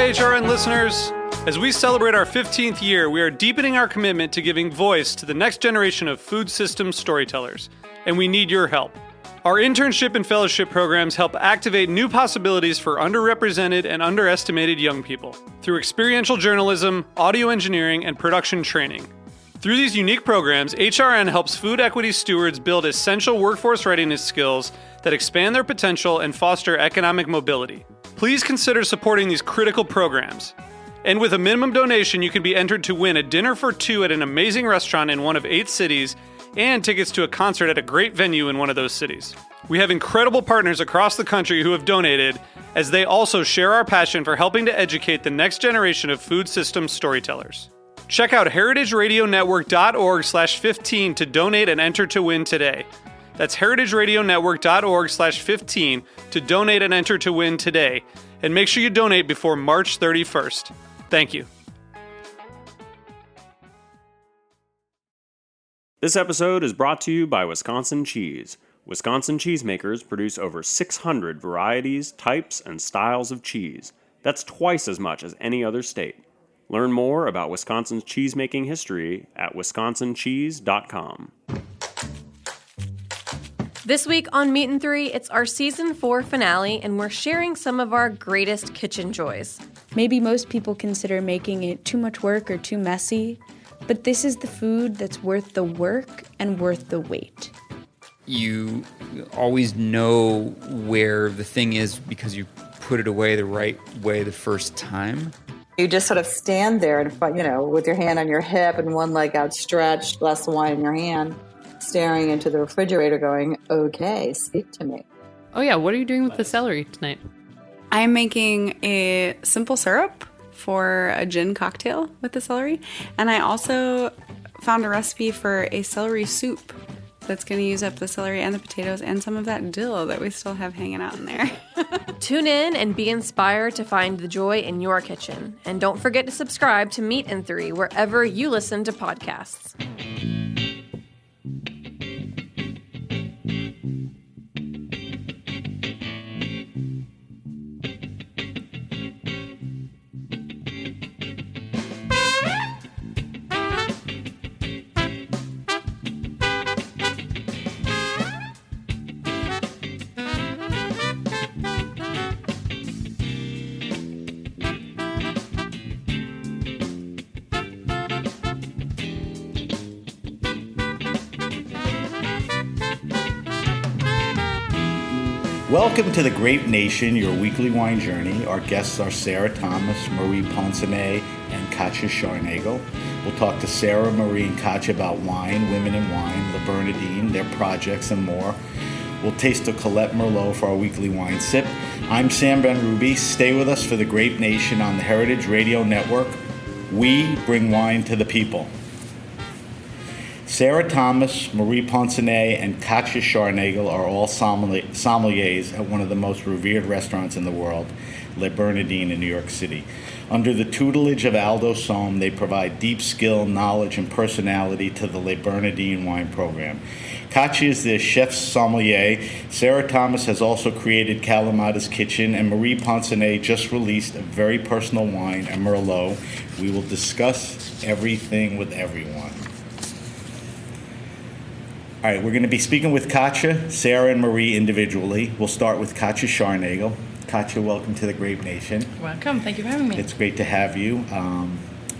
HRN listeners. As we celebrate our 15th year, we are deepening our commitment to giving voice to the next generation of food systems storytellers, and we need your help. Our internship and fellowship programs help activate new possibilities for underrepresented and underestimated young people through experiential journalism, audio engineering, and production training. Through these unique programs, HRN helps food equity stewards build essential workforce readiness skills that expand their potential and foster economic mobility. Please consider supporting these critical programs. And with a minimum donation, you can be entered to win a dinner for two at an amazing restaurant in one of 8 cities and tickets to a concert at a great venue in one of those cities. We have incredible partners across the country who have donated, as they also share our passion for helping to educate the next generation of food systems storytellers. Check out heritageradionetwork.org/15 to donate and enter to win today. That's heritageradionetwork.org/15 to donate and enter to win today. And make sure you donate before March 31st. Thank you. This episode is brought to you by Wisconsin Cheese. Wisconsin cheesemakers produce over 600 varieties, types, and styles of cheese. That's twice as much as any other state. Learn more about Wisconsin's cheesemaking history at wisconsincheese.com. This week on Meat and Three, it's our season 4 finale, and we're sharing some of our greatest kitchen joys. Maybe most people consider making it too much work or too messy, but this is the food that's worth the work and worth the wait. You always know where the thing is because you put it away the right way the first time. You just sort of stand there and, with your hand on your hip and one leg outstretched, glass of wine in your hand, staring into the refrigerator going, okay, speak to me. Oh yeah, what are you doing with the celery tonight? I'm making a simple syrup for a gin cocktail with the celery. And I also found a recipe for a celery soup that's going to use up the celery and the potatoes and some of that dill that we still have hanging out in there. Tune in and be inspired to find the joy in your kitchen. And don't forget to subscribe to Meat and Three wherever you listen to podcasts. Welcome to the Grape Nation, your weekly wine journey. Our guests are Sarah Thomas, Marie Ponsonnet, and Katja Scharnagl. We'll talk to Sarah, Marie, and Katja about wine, women in wine, the Bernadin, their projects, and more. We'll taste a Colette Merlot for our weekly wine sip. I'm Sam Ben-Ruby. Stay with us for the Grape Nation on the Heritage Radio Network. We bring wine to the people. Sarah Thomas, Marie Ponsonnet, and Katja Scharnagl are all sommeliers at one of the most revered restaurants in the world, Le Bernadin in New York City. Under the tutelage of Aldo Somme, they provide deep skill, knowledge, and personality to the Le Bernadin wine program. Katja is the chef sommelier. Sarah Thomas has also created Kalamata's Kitchen, and Marie Ponsonnet just released a very personal wine, a Merlot. We will discuss everything with everyone. All right, we're going to be speaking with Katja, Sarah, and Marie individually. We'll start with Katja Scharnagl. Katja, welcome to the Grape Nation. Welcome. Thank you for having me. It's great to have you.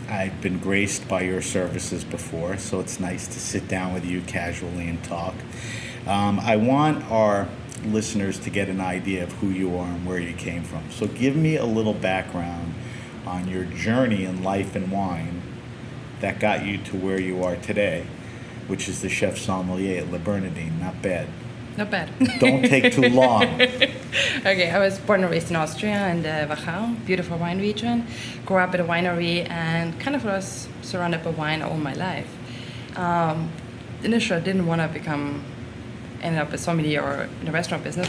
I've been graced by your services before, so it's nice to sit down with you casually and talk. I want our listeners to get an idea of who you are and where you came from. So give me a little background on your journey in life and wine that got you to where you are today, which is the chef sommelier at Le Bernadin. Not bad. Not bad. Don't take too long. Okay, I was born and raised in Austria in the Wachau, beautiful wine region. Grew up at a winery and kind of was surrounded by wine all my life. Initially, I didn't want to end up a sommelier or in the restaurant business.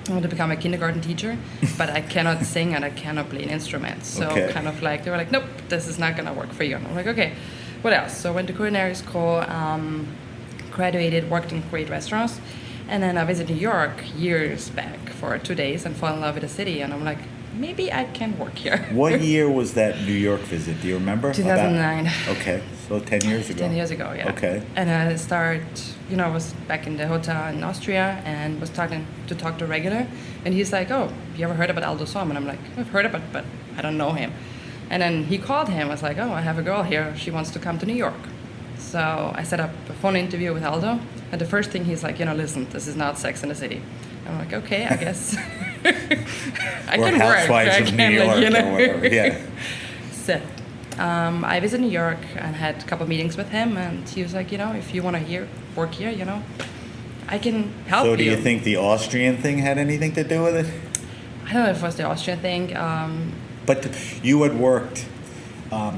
I wanted to become a kindergarten teacher, but I cannot sing and I cannot play an instrument. So Okay. they were like, nope, this is not going to work for you. And I'm like, okay. What else? So I went to culinary school, graduated, worked in great restaurants, and then I visited New York years back for 2 days and fell in love with the city. And I'm like, maybe I can work here. What year was that New York visit? Do you remember? 2009. Okay, so 10 years ago. 10 years ago, yeah. Okay. And I I was back in the hotel in Austria and was talk to a regular. And he's like, oh, you ever heard about Aldo Somm? And I'm like, I've heard about it, but I don't know him. And then he called him. I was like, oh, I have a girl here. She wants to come to New York. So I set up a phone interview with Aldo. And the first thing he's like, listen, this is not Sex and the City. I'm like, okay, I guess I or can work. Housewives of New York or whatever, yeah. So I visited New York and had a couple meetings with him. And he was like, if you want to work here, I can help you. So do you think the Austrian thing had anything to do with it? I don't know if it was the Austrian thing. But you had worked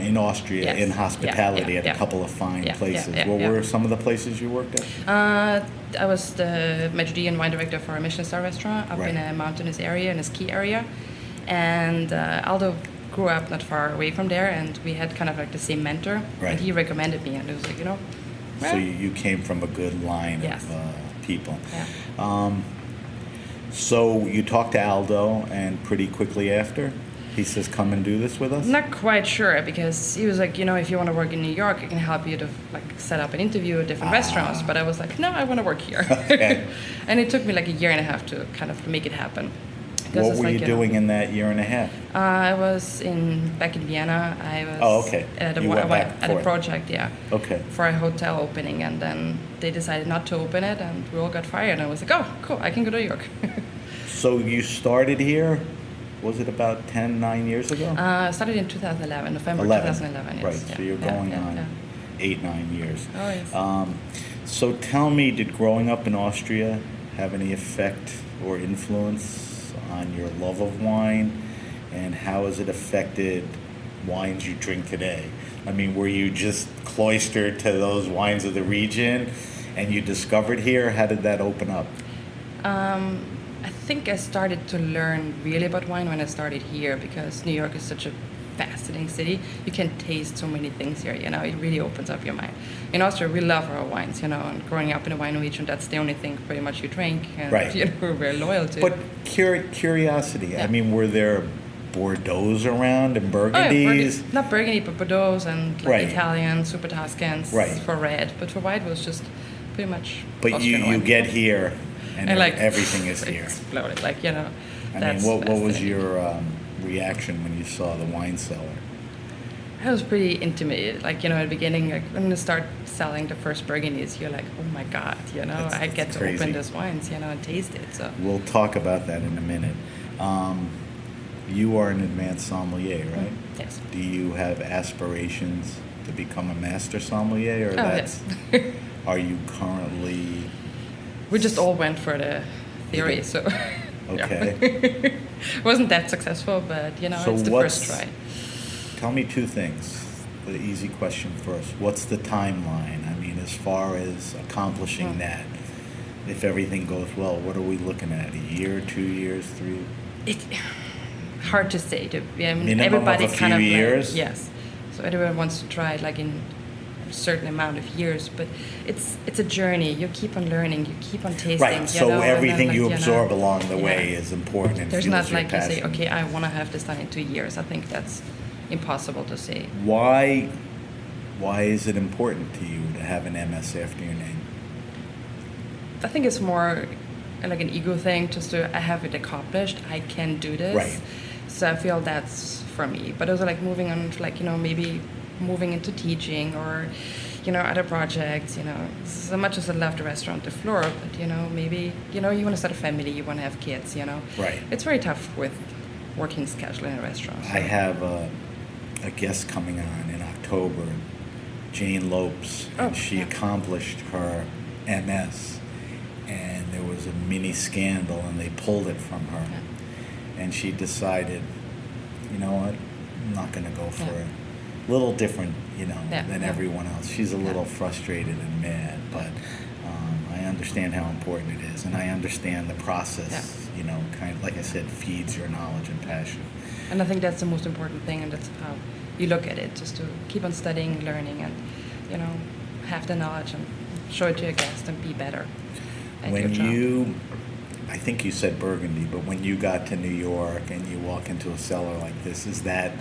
in Austria Yes. in hospitality Yeah, at a couple of fine places. What were some of the places you worked at? I was the Bernadin wine director for a Michelin star restaurant up Right. in a mountainous area, in a ski area. And Aldo grew up not far away from there, and we had kind of like the same mentor. Right. And he recommended me, and it was like, So you came from a good line Yes. of people. Yeah. So you talked to Aldo, and pretty quickly after, he says, come and do this with us? Not quite sure, because he was like, if you want to work in New York, I can help you to set up an interview at different restaurants. But I was like, no, I want to work here. Okay. And it took me like a year and a half to kind of make it happen. Because What it's were like, you doing in that year and a half? I was back in Vienna. I was okay. at You went back a for it. project, Okay. for a hotel opening, and then they decided not to open it, and we all got fired. And I was like, oh, cool, I can go to New York. So you started here, was it about 9 years ago? I started in 2011, November 2011. Yes. Right, so you're going on 8, 9 years. Oh, yes. So tell me, did growing up in Austria have any effect or influence on your love of wine, and how has it affected wines you drink today? I mean, were you just cloistered to those wines of the region and you discovered here? How did that open up? I think I started to learn really about wine when I started here, because New York is such a fascinating city. You can taste so many things here, it really opens up your mind. In Austria, we love our wines, and growing up in a wine region, that's the only thing pretty much you drink, and Right. we're very loyal to. But curiosity, Yeah. I mean, were there Bordeaux's around and Oh, yeah, Burgundies? not Burgundy, but Bordeaux and Right. Italian, Super Tuscans Right. for red. But for white, it was just pretty much But Austrian you wine. get here and And, everything is here. Exploded, I that's mean, what was fascinating. your reaction when you saw the wine cellar? I was pretty intimidated. At the beginning, when you start selling the first Burgundies, you're like, oh my God, I get that's to crazy. open these wines, and taste it. So We'll talk about that in a minute. You are an advanced sommelier, right? yes. Do you have aspirations to become a master sommelier, or Oh, that's? yes. Are you currently? We just all went for the theory, so Okay. it wasn't that successful, but So it's the what's- first try. Tell me two things. The easy question first. What's the timeline? I mean, as far as accomplishing that, if everything goes well, what are we looking at? A year, 2 years, 3? It's hard to say. Minimum Everybody of a kind few of years? Yes. So everyone wants to try it in a certain amount of years, but it's a journey. You keep on learning. You keep on tasting. Right. So and then, everything you absorb know, along the yeah. way is important and There's fuels not your like you say, passion. okay, I want to have this done in 2 years. I think that's impossible to say. Why is it important to you to have an MS after your name? I think it's more like an ego thing, just to I have it accomplished. I can do this. Right. So I feel that's for me. But also moving on to maybe moving into teaching or other projects. So much as I love the restaurant, the floor, but maybe you want to start a family, you want to have kids. Right. It's very tough with working schedule in a restaurant. So. I have a guest coming on in October, Jane Lopes, and she accomplished her MS, and there was a mini scandal, and they pulled it from her, and she decided, you know what, I'm not going to go for it. A little different, than everyone else. She's a little frustrated and mad, but I understand how important it is, and I understand the process. Kind of like I said, feeds your knowledge and passion. And I think that's the most important thing, and that's how you look at it, just to keep on studying, learning, and have the knowledge and show it to your guests and be better at your When job. you I think you said Burgundy, but when you got to New York and you walk into a cellar like this, is that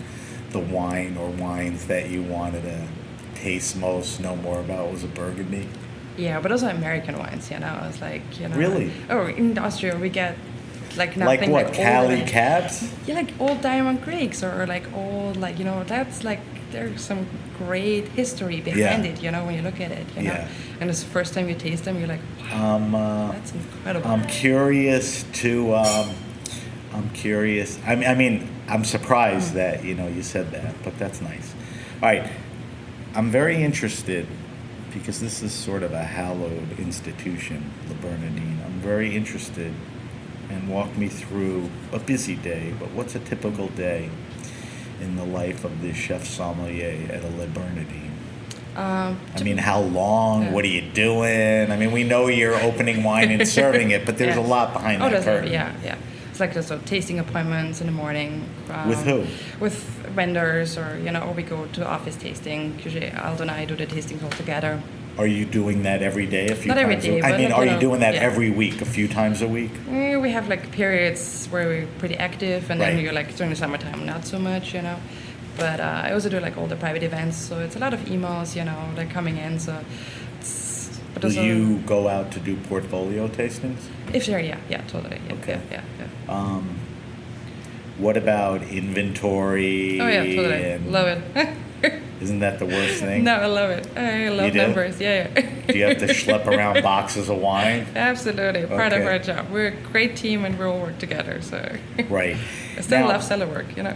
the wine or wines that you wanted to taste most, know more about, was a Burgundy? Yeah, but also American wines, you know. It's like, you know. Really? Oh, in Austria we get like Like nothing what, like Cali old, Cabs? yeah, like old diamond Greeks or like old, like, you know, that's like, there's some great history behind Yeah. it, you know, when you look at it, you know. Yeah. And it's the first time you taste them, you're like, wow, that's incredible. I'm curious to, I'm curious, I mean, I'm surprised that, you know, you said that, but that's nice. All right, I'm very interested, because this is sort of a hallowed institution, the Bernadin. I'm very interested, and walk me through a busy day, but what's a typical day in the life of the chef sommelier at a Le Bernadin? I mean, how long? Yeah. What are you doing? I mean, we know you're opening wine and serving it, but there's a lot behind that curtain. Yeah. It's like there's tasting appointments in the morning. With who? With vendors, or, you know, or we go to office tasting. Usually Aldo and I do the tastings all together. Are you doing that every day, a few Not every times? day, I but mean, like, are you you know, doing that yeah. every week, a few times a week? We have like periods where we're pretty active, and then Right. you're like during the summertime not so much, you know. But I also do like all the private events, so it's a lot of emails, you know, like coming in. So it's. But Do also, you go out to do portfolio tastings? If they're, yeah, totally. Yeah, Okay. Yeah. What about inventory? Oh yeah, totally. and- Love it. Isn't that the worst thing? No, I love it. I love do? numbers. Yeah. Do you have to schlep around boxes of wine? Absolutely, part of Okay. our job. We're a great team, and we all work together. So Right. I still Now- love cellar work, you know.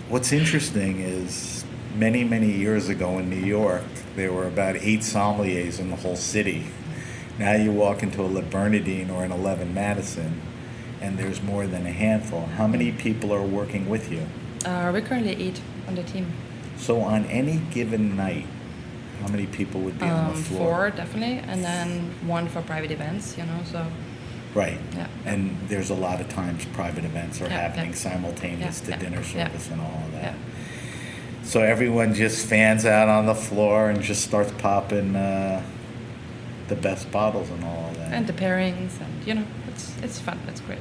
What's interesting is many, many years ago in New York, there were about 8 sommeliers in the whole city. Now you walk into a Le Bernardin or an 11 Madison, and there's more than a handful. How many people are working with you? We're currently 8 on the team. So on any given night, how many people would be on the floor? 4 definitely, and then 1 for private events, you know. So Right. Yeah. And there's a lot of times private events are Yeah, happening yeah. simultaneous Yeah, to yeah, dinner yeah. service and all of that. Yeah. So everyone just fans out on the floor and just starts popping the best bottles and all of that. and the pairings, and you know, it's fun. It's great.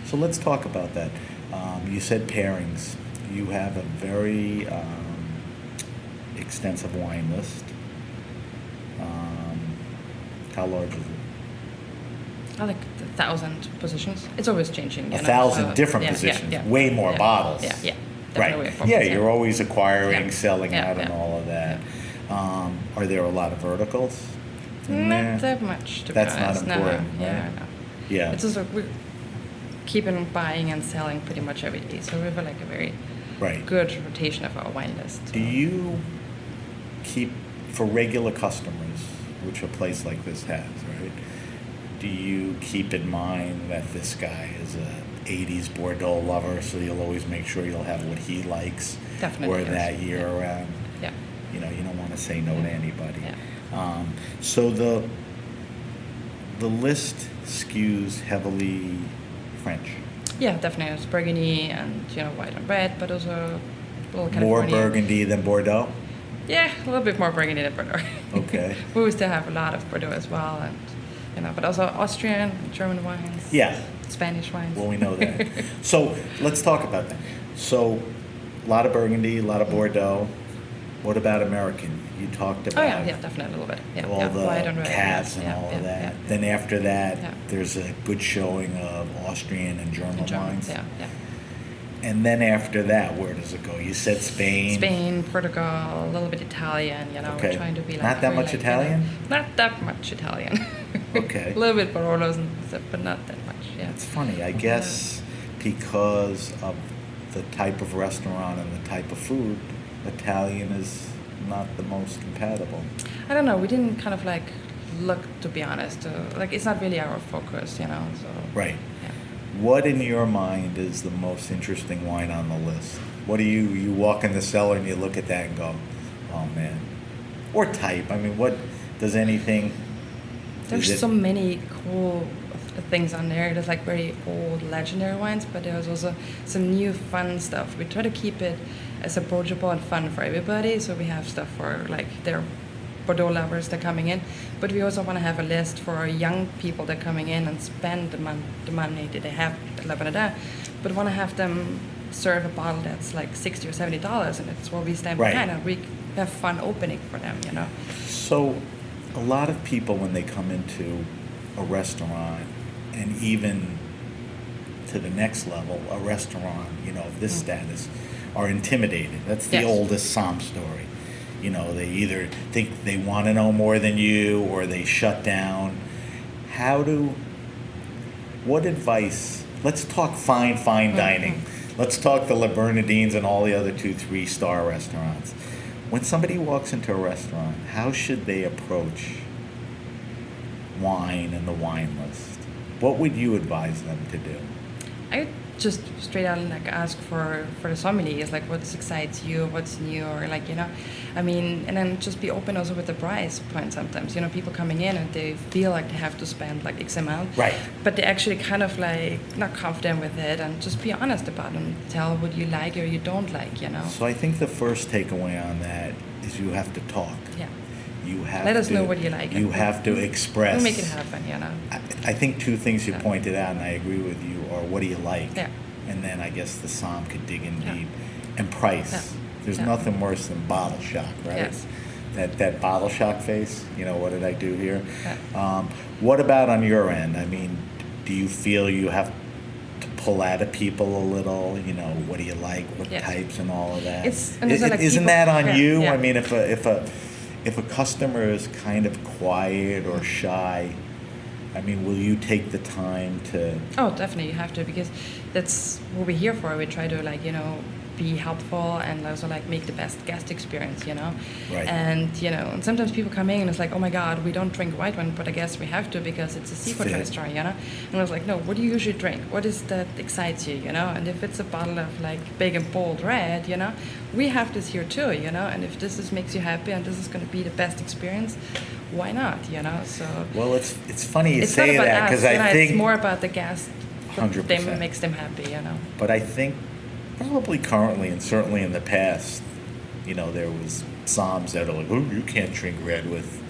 So let's talk about that. You said pairings. You have a very extensive wine list. How large is it? I like 1,000 positions. It's always changing. You know, 1,000 so- different yeah, positions. yeah, yeah. Way more Yeah, bottles. Yeah. Right. Definitely way more Yeah, bottles, you're always acquiring, Yeah. selling Yeah, out, and yeah. all of that. Are there a lot of verticals in Not there? that much, to That's be not honest. important, No, right? yeah, no. Yeah. It's also we're keeping buying and selling pretty much every day, so we have like a very Right. good rotation of our wine list. Do you keep, for regular customers, which a place like this has, right? Do you keep in mind that this guy is a 80s Bordeaux lover, so you'll always make sure you'll have what he likes? Definitely, Or yes. that year Yeah. around? Yeah. You know, you don't want to say no to Yeah. anybody. Yeah. So the list skews heavily French. Yeah, definitely. It's Burgundy and, you know, white on red, but also a little More California. Burgundy than Bordeaux? Yeah, a little bit more Burgundy than Bordeaux. Okay. But we still have a lot of Bordeaux as well, and you know, but also Austrian, German wines. Yeah. Spanish wines. Well, we know that. So let's talk about that. So a lot of Burgundy, a lot of Bordeaux. What about American? You talked Oh about yeah, definitely a little bit. Yeah, all yeah. the White on red. cats and yeah, all yeah, of that. Yeah. Then after that, Yeah. there's a good showing of Austrian and German And German, wines. yeah, yeah. And then after that, where does it go? You said Spain. Spain, Portugal, a little bit Italian. You know, Okay. we're trying to be like Not that very, much like, you know, Italian? not that much Italian. Okay. A little bit Barolos and stuff, but not that much. Yeah. It's funny, I guess, because of the type of restaurant and the type of food, Italian is not the most compatible. I don't know. We didn't kind of like look, to be honest. Like it's not really our focus, you know. So Right. yeah. What in your mind is the most interesting wine on the list? What do you walk in the cellar and you look at that and go, oh man. Or type. I mean, what does anything? There's is it- so many cool things on there. There's like very old legendary wines, but there's also some new fun stuff. We try to keep it as approachable and fun for everybody. So we have stuff for like their Bordeaux lovers that are coming in, but we also want to have a list for young people that are coming in and spend the money that they have at La Bernadin, but want to have them serve a bottle that's like $60 or $70, and it's what we stand Right. behind, and we have fun opening for them, you know. So, a lot of people, when they come into a restaurant, and even to the next level, a restaurant, of this status, are intimidated. That's the Yes. oldest Somm story. They either think they want to know more than you, or they shut down. What advice? Let's talk fine dining. Let's talk the Le Bernadines and all the other 2-3-star restaurants. When somebody walks into a restaurant, how should they approach wine and the wine list? What would you advise them to do? I just straight out like ask for the sommeliers, like what excites you, what's new, or like, and then just be open also with the price point sometimes. People coming in and they feel like they have to spend like X amount. Right. But they actually kind of like not confident with it, and just be honest about it and tell what you like or you don't like, So I think the first takeaway on that is you have to talk. Yeah. You have Let us to, know what you like. You have to express. We'll make it happen, I think two things you pointed out, and I agree with you, are what do you like? Yeah. And then I guess the Somm could dig in Yeah. deep. And price. Yeah. There's Yeah. nothing worse than bottle shock, right? Yes. That bottle shock face, what did I do here? Yeah. What about on your end? I mean, do you feel you have to pull out of people a little? What do you like? What Yes. types and all of that? Like Isn't people- that on yeah, you? yeah. I mean, if a customer is kind of quiet or shy, I mean, will you take the time to? Oh, definitely, you have to, because that's what we're here for. We try to be helpful and also make the best guest experience, Right. And and sometimes people come in and it's like, oh my God, we don't drink white wine, but I guess we have to because it's a seafood Fit. restaurant, And I was like, no, what do you usually drink? What is that excites you, And if it's a bottle of big and bold red, we have this here too, And if this makes you happy and this is going to be the best experience, why not, So Well, it's funny you it's say not about that, us, because I think it's more about the guest. 100%. Them makes them happy, But I think probably currently, and certainly in the past, there was Somms that are like, oh, you can't drink red with,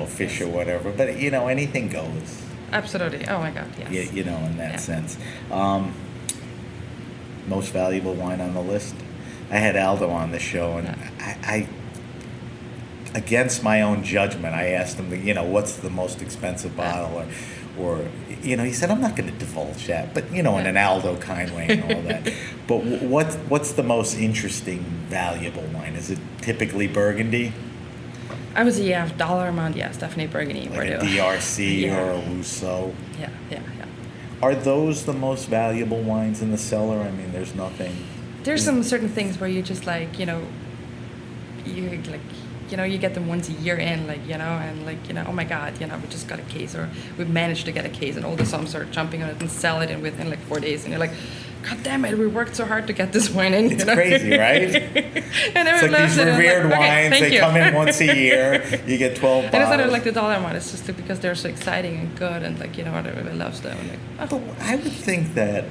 fish or whatever. But anything goes. Absolutely. Oh my God. Yes. In that sense. Most valuable wine on the list. I had Aldo on the show, and I against my own judgment, I asked him, what's the most expensive bottle, or he said, I'm not going to divulge that, but in an Aldo kind way and all that. But what's the most interesting, valuable wine? Is it typically Burgundy? I would say, dollar amount, yes, definitely Burgundy. Like Bordeaux. a DRC Yeah. or a Rousseau? Yeah. Are those the most valuable wines in the cellar? I mean, there's nothing. There's some certain things where you just you get them once a year in, oh my God, we just got a case, or we managed to get a case, and all the Somms are jumping on it and sell it in within 4 days, and you're like, God damn it, we worked so hard to get this wine in. It's crazy, right? And It's like these revered wines. Okay, they come in once a year. You get 12 And it's bottles. not like the dollar amount. It's just because they're so exciting and good, and everybody loves them. But I would think that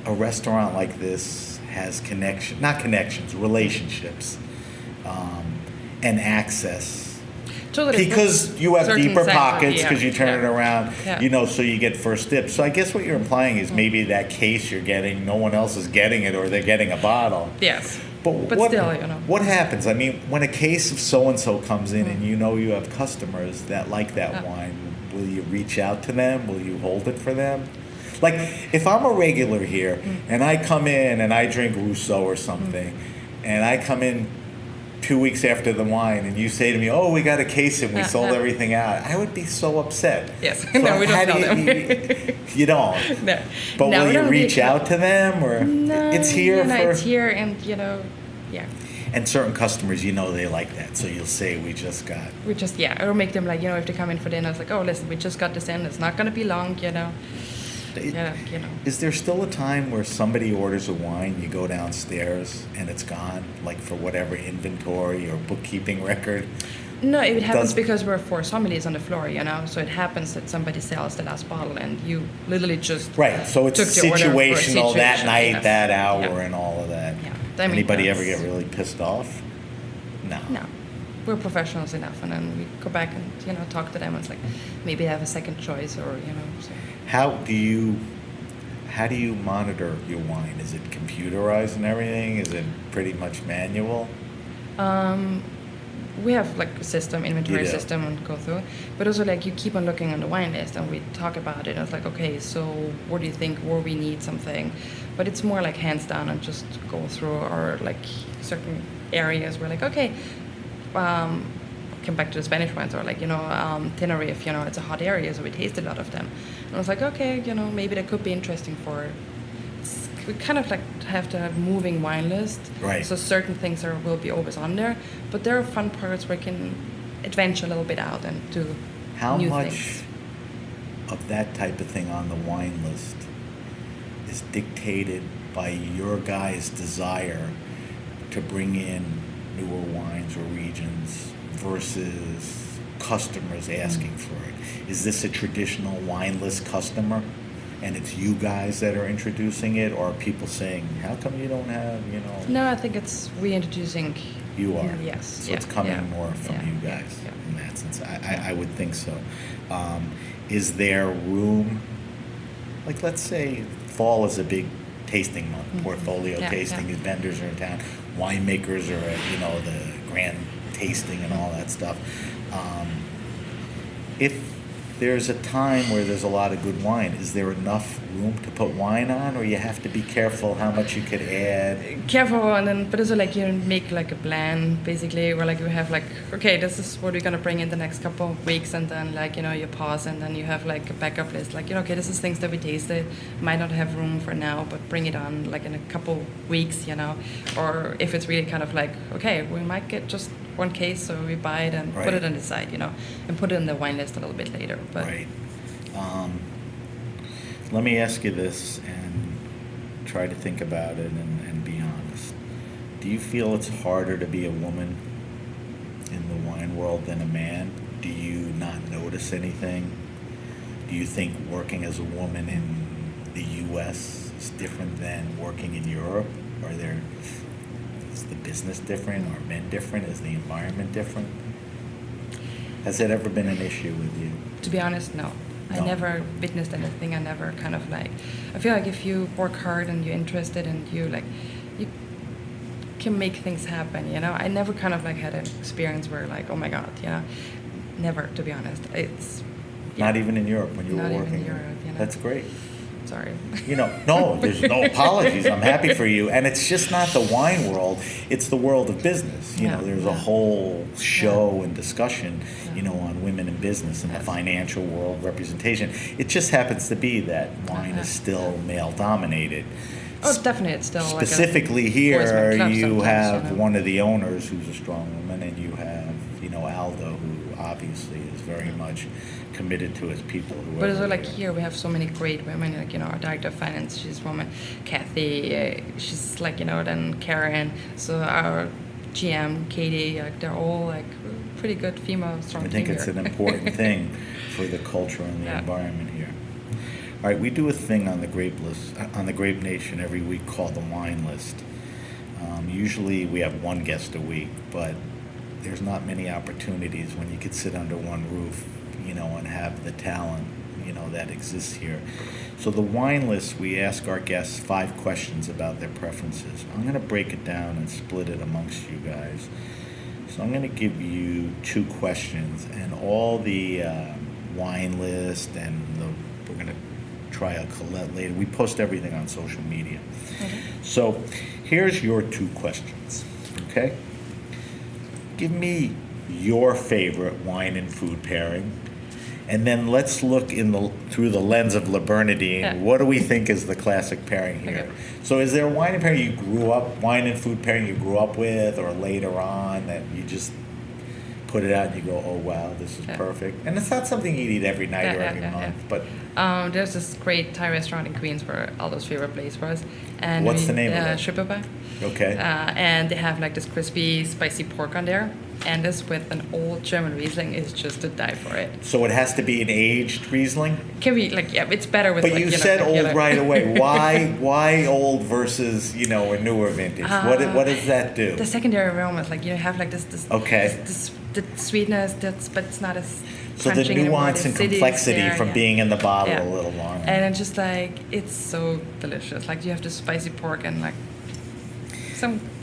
a restaurant like this has relationships, and access. Totally. Because you have Certain deeper sector, pockets, because yeah, you turn it yeah. around, Yeah. so you get first dibs. So I guess what you're implying is maybe that case you're getting, no one else is getting it, or they're getting a bottle. Yes. But But still, what happens? I mean, when a case of so-and-so comes in and you have customers that like that wine, will you reach out to them? Will you hold it for them? Like, if I'm a regular here and I come in and I drink Rousseau or something, and I come in 2 weeks after the wine and you say to me, oh, we got a case and we sold everything out, I would be so upset. Yes. So No, we don't how tell them. You don't? No. But No, will we you don't reach out to them? Or No, it's here for... it's here, and yeah. And certain customers, they like that. So you'll say, we just got... We just or make them if they come in for dinner, it's like, oh, listen, we just got this in. It's not going to be long, Is there still a time where somebody orders a wine, you go downstairs, and it's gone, for whatever inventory or bookkeeping record? No, it happens because we're 4 sommeliers on the floor, So it happens that somebody sells the last bottle, and you literally just Right, so it's took the order for a situational that situation, night, yes. that hour, Yeah. and all of that. Yeah. I mean, Anybody ever that's- get really pissed off? No. No. we're professionals enough, and then we go back and talk to them. And it's like maybe they have a second choice, or So. How do you monitor your wine? Is it computerized and everything? Is it pretty much manual? We have like a system, inventory You do. system, and go through. But also like you keep on looking on the wine list, and we talk about it. And it's like, okay, so what do you think? Where we need something, but it's more like hands down and just go through, or like certain areas where like, okay, come back to the Spanish wines, or like Tenerife. It's a hot area, so we taste a lot of them. And I was like, okay, maybe that could be interesting for. We kind of like have to have moving wine list, Right. So certain things will be always on there, but there are fun parts where you can adventure a little bit out and do How new much things. of that type of thing on the wine list is dictated by your guys' desire to bring in newer wines or regions versus customers asking for it? Is this a traditional wine list customer, and it's you guys that are introducing it, or are people saying, how come you don't have, No, I think it's reintroducing. You are? Yes. So yeah, it's coming yeah, more from yeah, you yeah, guys yeah. in that sense. I would think so. Is there room, like let's say fall is a big tasting month, portfolio Yeah, tasting, yeah. vendors are in town, winemakers are at, the grand tasting and all that stuff. If there's a time where there's a lot of good wine, is there enough room to put wine on, or you have to be careful how much you could add? Careful, and then but also like you make like a plan basically, where like you have like, okay, this is what we're gonna bring in the next couple of weeks, and then like you pause, and then you have like a backup list, like okay, this is things that we tasted, might not have room for now, but bring it on like in a couple weeks, or if it's really kind of like, okay, we might get just one case, so we buy it and put Right. it on the side, and put it in the wine list a little bit later. But Right. Let me ask you this and try to think about it and be honest. Do you feel it's harder to be a woman in the wine world than a man? Do you not notice anything? Do you think working as a woman in the U.S. is different than working in Europe? Is the business different? Are men different? Is the environment different? Has it ever been an issue with you? to be honest, no. I No. never witnessed anything. I never kind of like, I feel like if you work hard and you're interested and you can make things happen, I never kind of like had an experience where like, oh my God, never, to be honest. It's Not even in Europe when you were Not even working. in Europe, That's great. sorry. No, there's no apologies. I'm happy for you. And it's just not the wine world, it's the world of business. Yeah, There's a yeah. whole show and discussion, on women in business and the financial world representation. It just happens to be that wine is still male dominated. Oh, definitely, it's still Specifically like here, boys' club you sometimes, have one of the owners who's a strong woman, and you have, Aldo, who obviously is very much committed to his people. But also, whoever like they are. here, we have so many great women. Like our director of finance, she's a woman. Kathy, she's like then Karen. So our GM, Katie, like they're all like pretty good female strong. I think team it's here. an important thing for the culture and the Yeah. environment here. All right, we do a thing on the Grape List, on the Grape Nation every week called the Wine List. Usually we have one guest a week, but there's not many opportunities when you could sit under one roof, and have the talent, that exists here. So the Wine List, we ask our guests 5 questions about their preferences. I'm going to break it down and split it amongst you guys. So I'm going to give you 2 questions, and all the wine list, and we're going to try a Colette later. We post everything on social media. Okay. So here's your 2 questions, okay? Give me your favorite wine and food pairing, and then let's look through the lens of Le Bernadin. Yeah. What do we think is the classic pairing here? Okay. So is there a wine and wine and food pairing you grew up with, or later on that you just put it out and you go, oh wow, this is perfect? And it's not something you eat every night or every month, but There's this great Thai restaurant in Queens where Aldo's favorite place was. What's the name of it? Shripapai. okay. And they have like this crispy, spicy pork on there. and this with an old German Riesling is just to die for it. So it has to be an aged Riesling? Can we, like, yeah, it's better with, But like, you said like, old right away. Why old versus, a newer vintage? What does that do? The secondary aroma is like, you have like this Okay. this the sweetness, but it's not as So the crunching anymore. nuance The and acidity is complexity there, from yeah. being in the bottle Yeah. a little longer. And it's just like, it's so delicious. Like, you have the spicy pork and like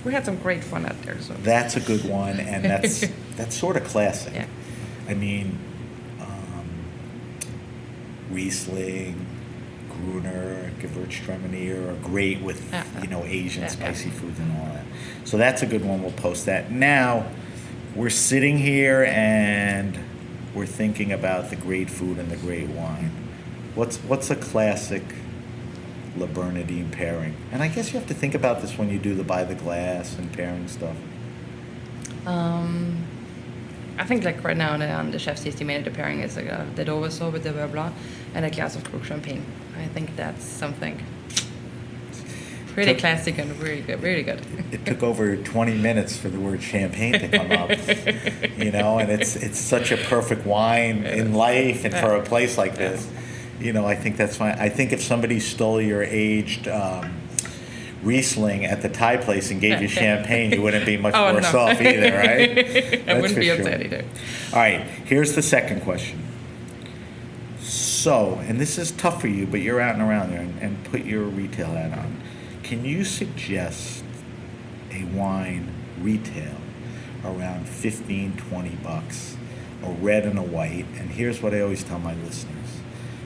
we had some great fun out there. So That's a good one, and that's sort of classic. Yeah. I mean, Riesling, Gruner, Gewürztraminer are great with Asian spicy foods and all that. So that's a good one. We'll post that. Now we're sitting here and we're thinking about the great food and the great wine. What's a classic Le Bernadin pairing? And I guess you have to think about this when you do the by the glass and pairing stuff. I think like right now on the chef's estimated pairing is like the Doverso with the Beurre Blanc and a glass of Krug champagne. I think that's something pretty classic and really good, really good. It took over 20 minutes for the word champagne to come up, and it's such a perfect wine in life and for a place like this. I think that's fine. I think if somebody stole your aged Riesling at the Thai place and gave you champagne, you wouldn't be much worse off either, right? I wouldn't be upset either. All right, here's the second question. So, and this is tough for you, but you're out and around there, and put your retail hat on. Can you suggest a wine retail around $15-20, a red and a white? And here's what I always tell my listeners.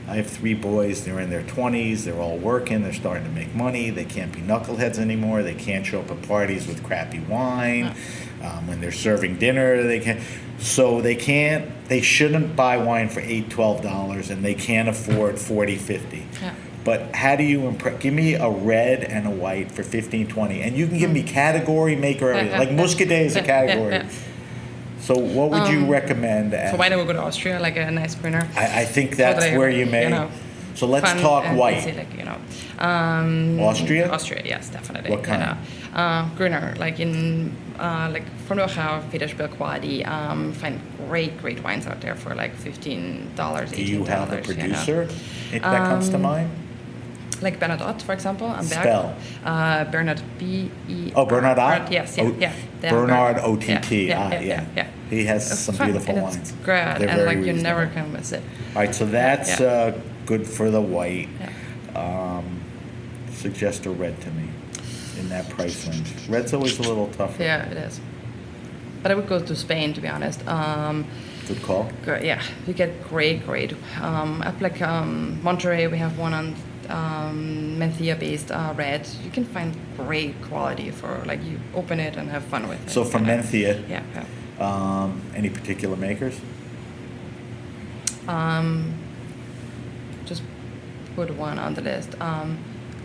I have 3 boys. They're in their 20s. They're all working. They're starting to make money. They can't be knuckleheads anymore. They can't show up at parties with crappy wine. When they're serving dinner, they can't. So they shouldn't buy wine for $8-12, and they can't afford $40-50. Yeah. But how do you give me a red and a white for $15-20, and you can give me category, maker, everything. Like Muscadet is a category. So what would you recommend? For white, I would go to Austria, like a nice Gruner. I think that's where you may. So let's talk white. Easy, Austria? Austria, yes, definitely. What kind? Gruner, like in from Rochau, Petersburg, Wadi. Find great wines out there for like $15, $18. Do you have a producer that comes to mind? Like Bernadin, for example. Spell. Bernard, B-E. Oh, Bernadin? Yes, Bernard, O-T-T. Yeah. He has It's some fun, beautiful and wines. It's great, They're and very like you reasonable. never can miss it. All right, so that's good for the white. Yeah. Suggest a red to me in that price range. Red's always a little tougher. Yeah, it is. But I would go to Spain, to be honest. Good call. Yeah, you get great. Up like Monterey, we have one on Mencia-based red. You can find great quality for like you open it and have fun with it. So from Mencia, yeah. Any particular makers? Just put one on the list.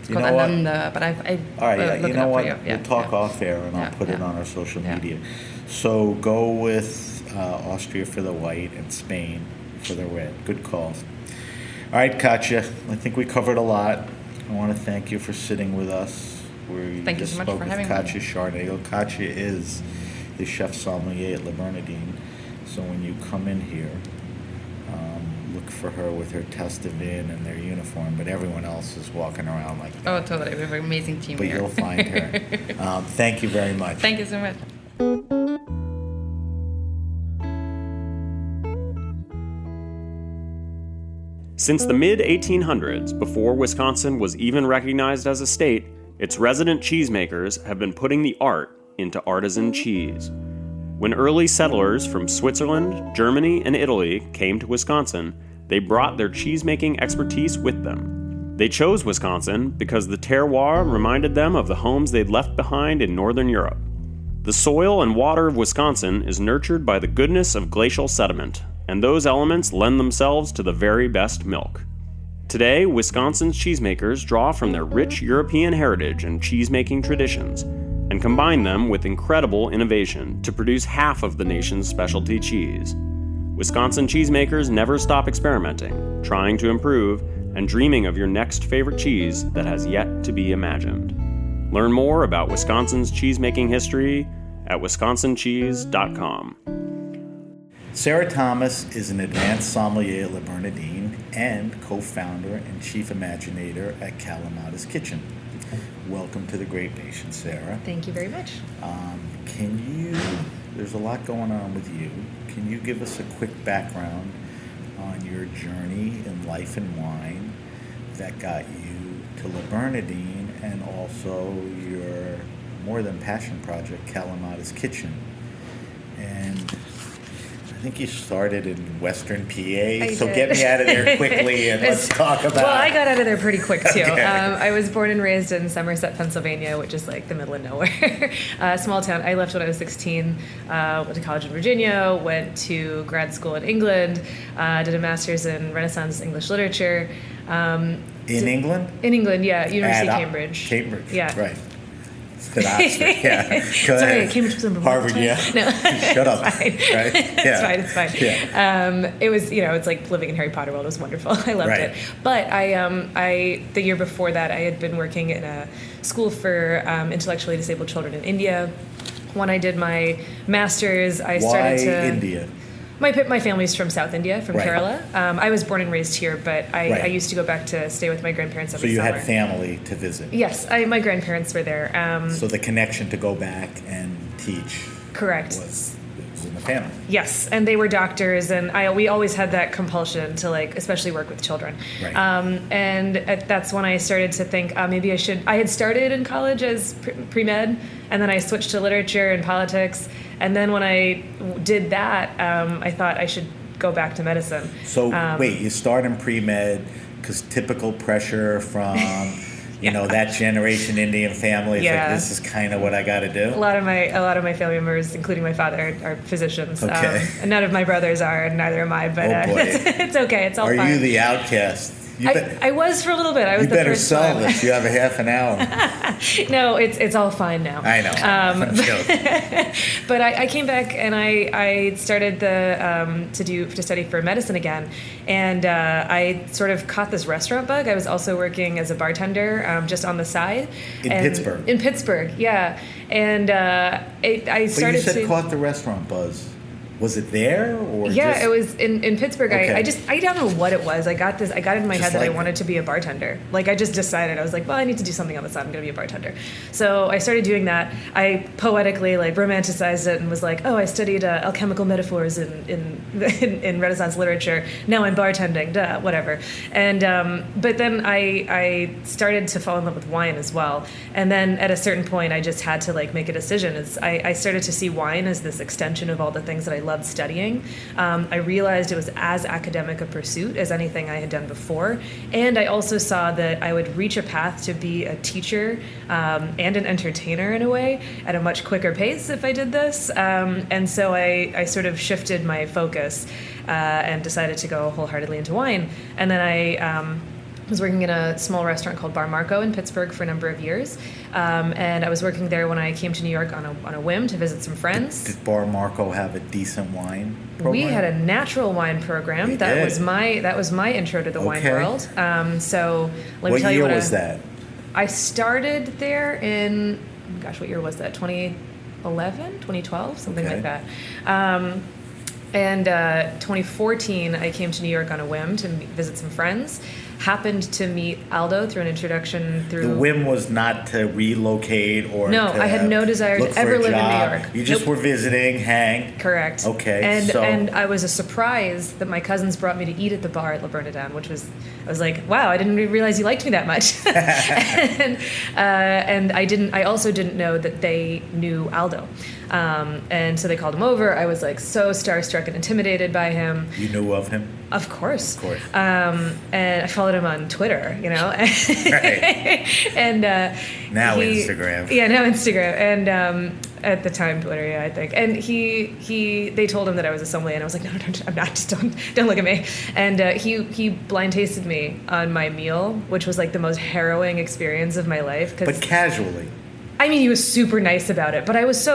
It's You called know what? Ananda, but I All right, look you it know up what? for you. We'll talk off air, and I'll put it on our social media. So go with Austria for the white and Spain for the red. Good calls. All right, Katja, I think we covered a lot. I want to thank you for sitting with us. Thank you so much for having me. Katja Scharnagl. Katja is the chef sommelier at Le Bernadin. So when you come in here, look for her with her test of in and their uniform, but everyone else is walking around like that. Oh, totally. We have an amazing team But here. you'll find her. Thank you very much. Thank you so much. Since the mid-1800s, before Wisconsin was even recognized as a state, its resident cheesemakers have been putting the art into artisan cheese. When early settlers from Switzerland, Germany, and Italy came to Wisconsin, they brought their cheesemaking expertise with them. They chose Wisconsin because the terroir reminded them of the homes they'd left behind in Northern Europe. The soil and water of Wisconsin is nurtured by the goodness of glacial sediment, and those elements lend themselves to the very best milk. Today, Wisconsin's cheesemakers draw from their rich European heritage and cheesemaking traditions and combine them with incredible innovation to produce half of the nation's specialty cheese. Wisconsin cheesemakers never stop experimenting, trying to improve, and dreaming of your next favorite cheese that has yet to be imagined. Learn more about Wisconsin's cheesemaking history at wisconsincheese.com. Sarah Thomas is an advanced sommelier at Bernadin and co-founder and chief imaginator at Kalamata's Kitchen. Welcome to the great nation, Sarah. Thank you very much. There's a lot going on with you. Can you give us a quick background on your journey in life and wine that got you to Le Bernadin and also your more than passion project, Kalamata's Kitchen? And I think you started in Western PA, so did. Get me out of there quickly and let's talk about. Well, I got out of there pretty quick too. Okay. I was born and raised in Somerset, Pennsylvania, which is like the middle of nowhere. Small town. I left when I was 16, went to college in Virginia, went to grad school in England, did a master's in Renaissance English literature. In England? In England, yeah, University of At Cambridge. Cambridge, Yeah. right. At Oxford, yeah. Go Sorry, ahead. Cambridge was number one. Harvard, yeah. No. Shut up. It's fine. Right? It's fine. Yeah. It was, it's like living in Harry Potter world. It was wonderful. I loved Right. it. But the year before that, I had been working in a school for intellectually disabled children in India. When I did my master's, I started to. Why India? My family's from South India, from Right. Kerala. I was born and raised here, but I Right. used to go back to stay with my grandparents So every you summer. had family to visit. Yes, my grandparents were there. So the connection to go back and teach Correct. was in the family. Yes, and they were doctors, and we always had that compulsion to especially work with children. Right. And that's when I started to think maybe I should. I had started in college as pre-med, and then I switched to literature and politics. And then when I did that, I thought I should go back to medicine. So wait, you start in pre-med because typical pressure from that generation Indian family. It's Yeah. like, this is kind of what I got to do. A lot of my family members, including my father, are physicians. Okay. And none of my brothers are, and neither am I. But Oh, boy. it's okay. It's all Are fine. you the outcast? I was for a little bit. I was You the better first sell one. this. You have a half an hour. No, it's all fine now. I know. I'm joking. But I came back and I started to study for medicine again, and I sort of caught this restaurant bug. I was also working as a bartender just on the side. In Pittsburgh? In Pittsburgh, yeah. And I But started you said to caught the restaurant buzz. Was it there or Yeah, just... it was in Pittsburgh. Okay. I don't know what it was. I got it in my Just head that I like- wanted to be a bartender. I just decided, I was like, well, I need to do something on the side. I'm going to be a bartender. So I started doing that. I poetically romanticized it and was like, oh, I studied alchemical metaphors in Renaissance literature. Now I'm bartending, duh, whatever. And but then I started to fall in love with wine as well. And then at a certain point, I just had to make a decision. I started to see wine as this extension of all the things that I loved studying. I realized it was as academic a pursuit as anything I had done before. And I also saw that I would reach a path to be a teacher and an entertainer in a way at a much quicker pace if I did this. And so I sort of shifted my focus and decided to go wholeheartedly into wine. And then I was working in a small restaurant called Bar Marco in Pittsburgh for a number of years. And I was working there when I came to New York on a whim to visit some friends. Did Bar Marco have a decent wine program? We had a natural wine program. We That did. was my intro to the wine Okay. world. So let me What tell you year what was that? I started there in, what year was that? 2011, 2012, something Okay. like that. And 2014, I came to New York on a whim to visit some friends. Happened to meet Aldo through an introduction through. The whim was not to relocate or No, to I had no desire to look for ever a live in New job. York. You just Nope. were visiting, hang. Correct. Okay, And so- and I was surprised that my cousins brought me to eat at the bar at Le Bernadin, which was, I was like, wow, I didn't realize you liked me that much. and I also didn't know that they knew Aldo. And so they called him over. I was so starstruck and intimidated by him. You knew of him? Of course. Of course. And I followed him on Twitter, Right. And Now Instagram. Yeah, now Instagram. And at the time Twitter, yeah, I think. And they told him that I was a sommelier, and I was like, no, I'm not. Just don't look at me. And he blind tasted me on my meal, which was the most harrowing experience of my life. But casually. I mean, he was super nice about it, but I was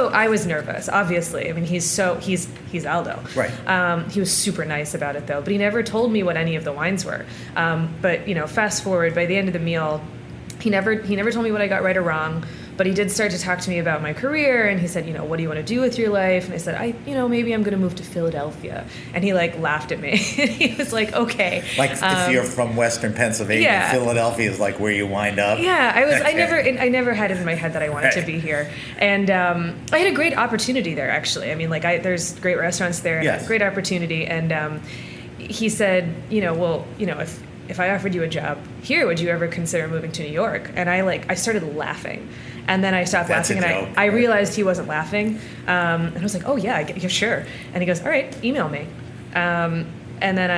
nervous, obviously. I mean, he's Aldo. Right. He was super nice about it, though, but he never told me what any of the wines were. But, fast forward, by the end of the meal, he never told me what I got right or wrong, But he did start to talk to me about my career, and he said, what do you want to do with your life? And I said, maybe I'm going to move to Philadelphia. And he like laughed at me. He was like, okay. Like if you're from Western Pennsylvania, Philadelphia is like where you wind up. Yeah, I never had it in my head that I wanted to be here. And I had a great opportunity there, actually. I mean, there's great restaurants there, and great opportunity. And he said, if I offered you a job here, would you ever consider moving to New York? And I started laughing. And then I stopped laughing, and I realized he wasn't laughing. And I was like, oh, yeah, sure. And he goes, all right, email me. And then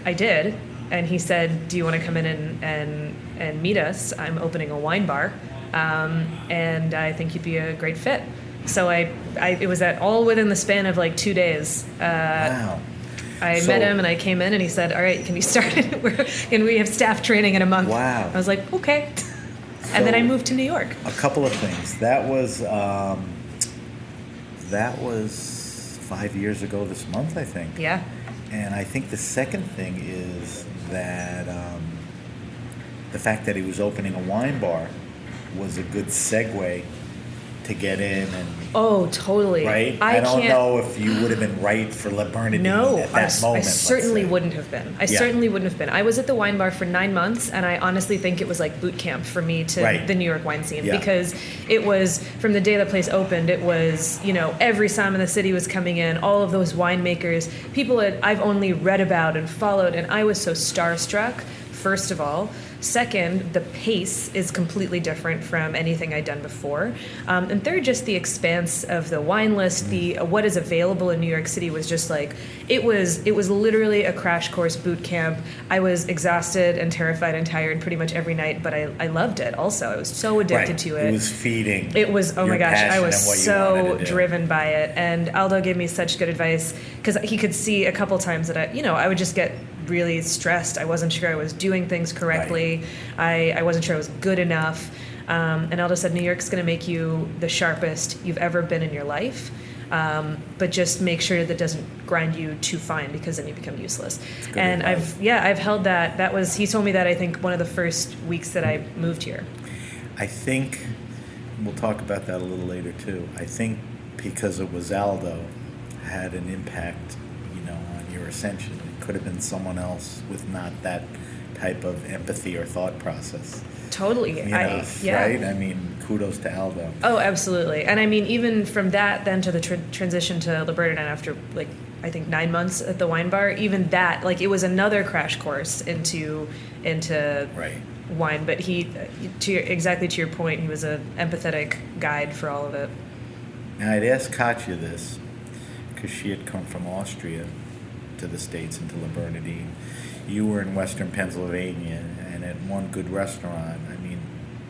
I did. And he said, do you want to come in and meet us? I'm opening a wine bar, and I think you'd be a great fit. So it was all within the span of like 2 days. Wow. I met him and I came in and he said, all right, can you start? Can we have staff training in a month? Wow. I was like, okay. And then I moved to New York. A couple of things. That was 5 years ago this month, I think. Yeah. And I think the second thing is that the fact that he was opening a wine bar was a good segue to get in and oh, totally. Right? I don't know if you would have been right for Le Bernadin at that moment. I certainly wouldn't have been. I certainly wouldn't have been. I was at the wine bar for 9 months, and I honestly think it was like boot camp for me to the New York wine scene because it was from the day the place opened. It was every somm in the city was coming in. All of those winemakers, people that I've only read about and followed, and I was so starstruck. First of all. Second, the pace is completely different from anything I'd done before. And third, just the expanse of the wine list, the what is available in New York City was just like, it was literally a crash course boot camp. I was exhausted and terrified and tired pretty much every night, but I loved it also. I was so addicted to it. It was feeding. It was, oh my gosh, I was so driven by it. And Aldo gave me such good advice because he could see a couple times that I would just get really stressed. I wasn't sure I was doing things correctly. I wasn't sure I was good enough. And Aldo said, New York's going to make you the sharpest you've ever been in your life. But just make sure that doesn't grind you too fine because then you become useless. And advice. I've held that. He told me that I think one of the first weeks that I moved here. I think we'll talk about that a little later too. I think because it was Aldo had an impact, on your ascension. Could have been someone else with not that type of empathy or thought process. Totally. Right? I mean, kudos to Aldo. Oh, absolutely. And I mean, even from that then to the transition to Le Bernadin after, I think 9 months at the wine bar, even that, it was another crash course into wine. But exactly to your point, he was an empathetic guide for all of it. Now, I'd asked Katja this because she had come from Austria to the States and to Le Bernadin. You were in Western Pennsylvania and at one good restaurant. I mean,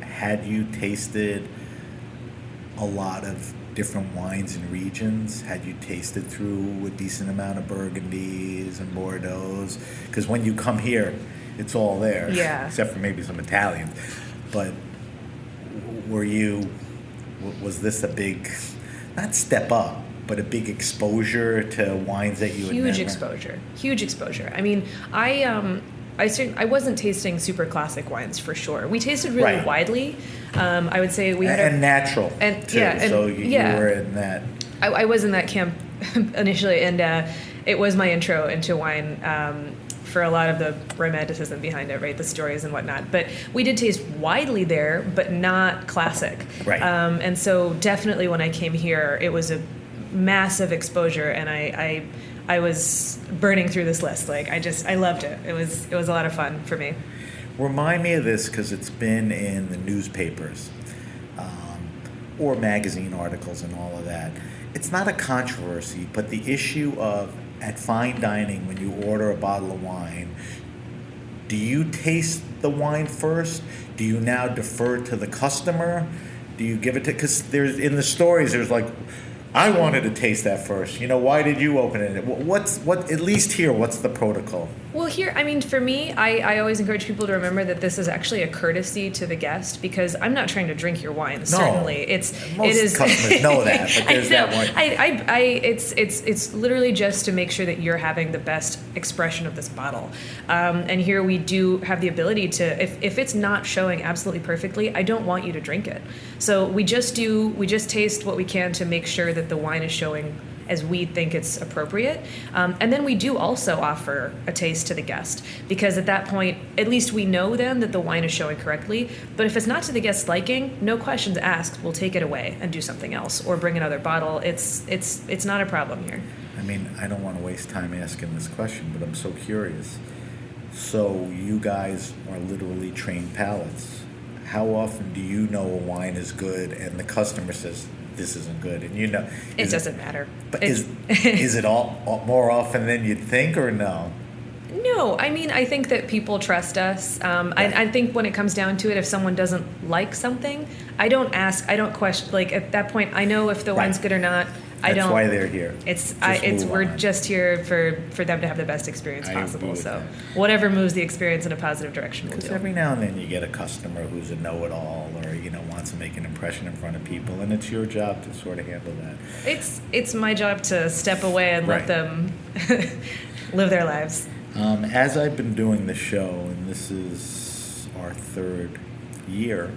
had you tasted a lot of different wines and regions? Had you tasted through a decent amount of Burgundies and Bordeaux's? Because when you come here, it's all there. Yeah. Except for maybe some Italians. But was this a big, not step up, but a big exposure to wines that you had Huge exposure. I mean, I wasn't tasting super classic wines for sure. We tasted really widely. I would say we had natural too. So you were in that. I was in that camp initially, and it was my intro into wine for a lot of the romanticism behind it, right? The stories and whatnot. But we did taste widely there, but not classic. Right. And so definitely when I came here, it was a massive exposure, and I was burning through this list. I loved it. It was a lot of fun for me. Remind me of this because it's been in the newspapers or magazine articles and all of that. It's not a controversy, but the issue of at fine dining when you order a bottle of wine, do you taste the wine first? Do you now defer to the customer? Do you give it to, because there's in the stories there's I wanted to taste that first. Why did you open it? What at least here, what's the protocol? Well, here, I mean, for me, I always encourage people to remember that this is actually a courtesy to the guest, because I'm not trying to drink your wine. Certainly, Most customers know that, but there's that one. It's literally just to make sure that you're having the best expression of this bottle. And here we do have the ability to, if it's not showing absolutely perfectly, I don't want you to drink it. So we just taste what we can to make sure that the wine is showing as we think it's appropriate. And then we do also offer a taste to the guest, because at that point, at least we know then that the wine is showing correctly. But if it's not to the guest's liking, no questions asked, we'll take it away and do something else or bring another bottle. It's not a problem here. I mean, I don't want to waste time asking this question, but I'm so curious. So you guys are literally trained palates. How often do you know a wine is good and the customer says, this isn't good, and you know it doesn't matter? But is it all more often than you'd think, or no? No, I mean, I think that people trust us. I think when it comes down to it, if someone doesn't like something, I don't ask, I don't question. Like at that point, I know if the wine's good or not. That's why they're here. We're just here for them to have the best experience possible. So whatever moves the experience in a positive direction, we'll do. Because every now and then you get a customer who's a know-it-all, or wants to make an impression in front of people, and it's your job to sort of handle that. It's my job to step away and let them live their lives. As I've been doing the show, and this is our third year.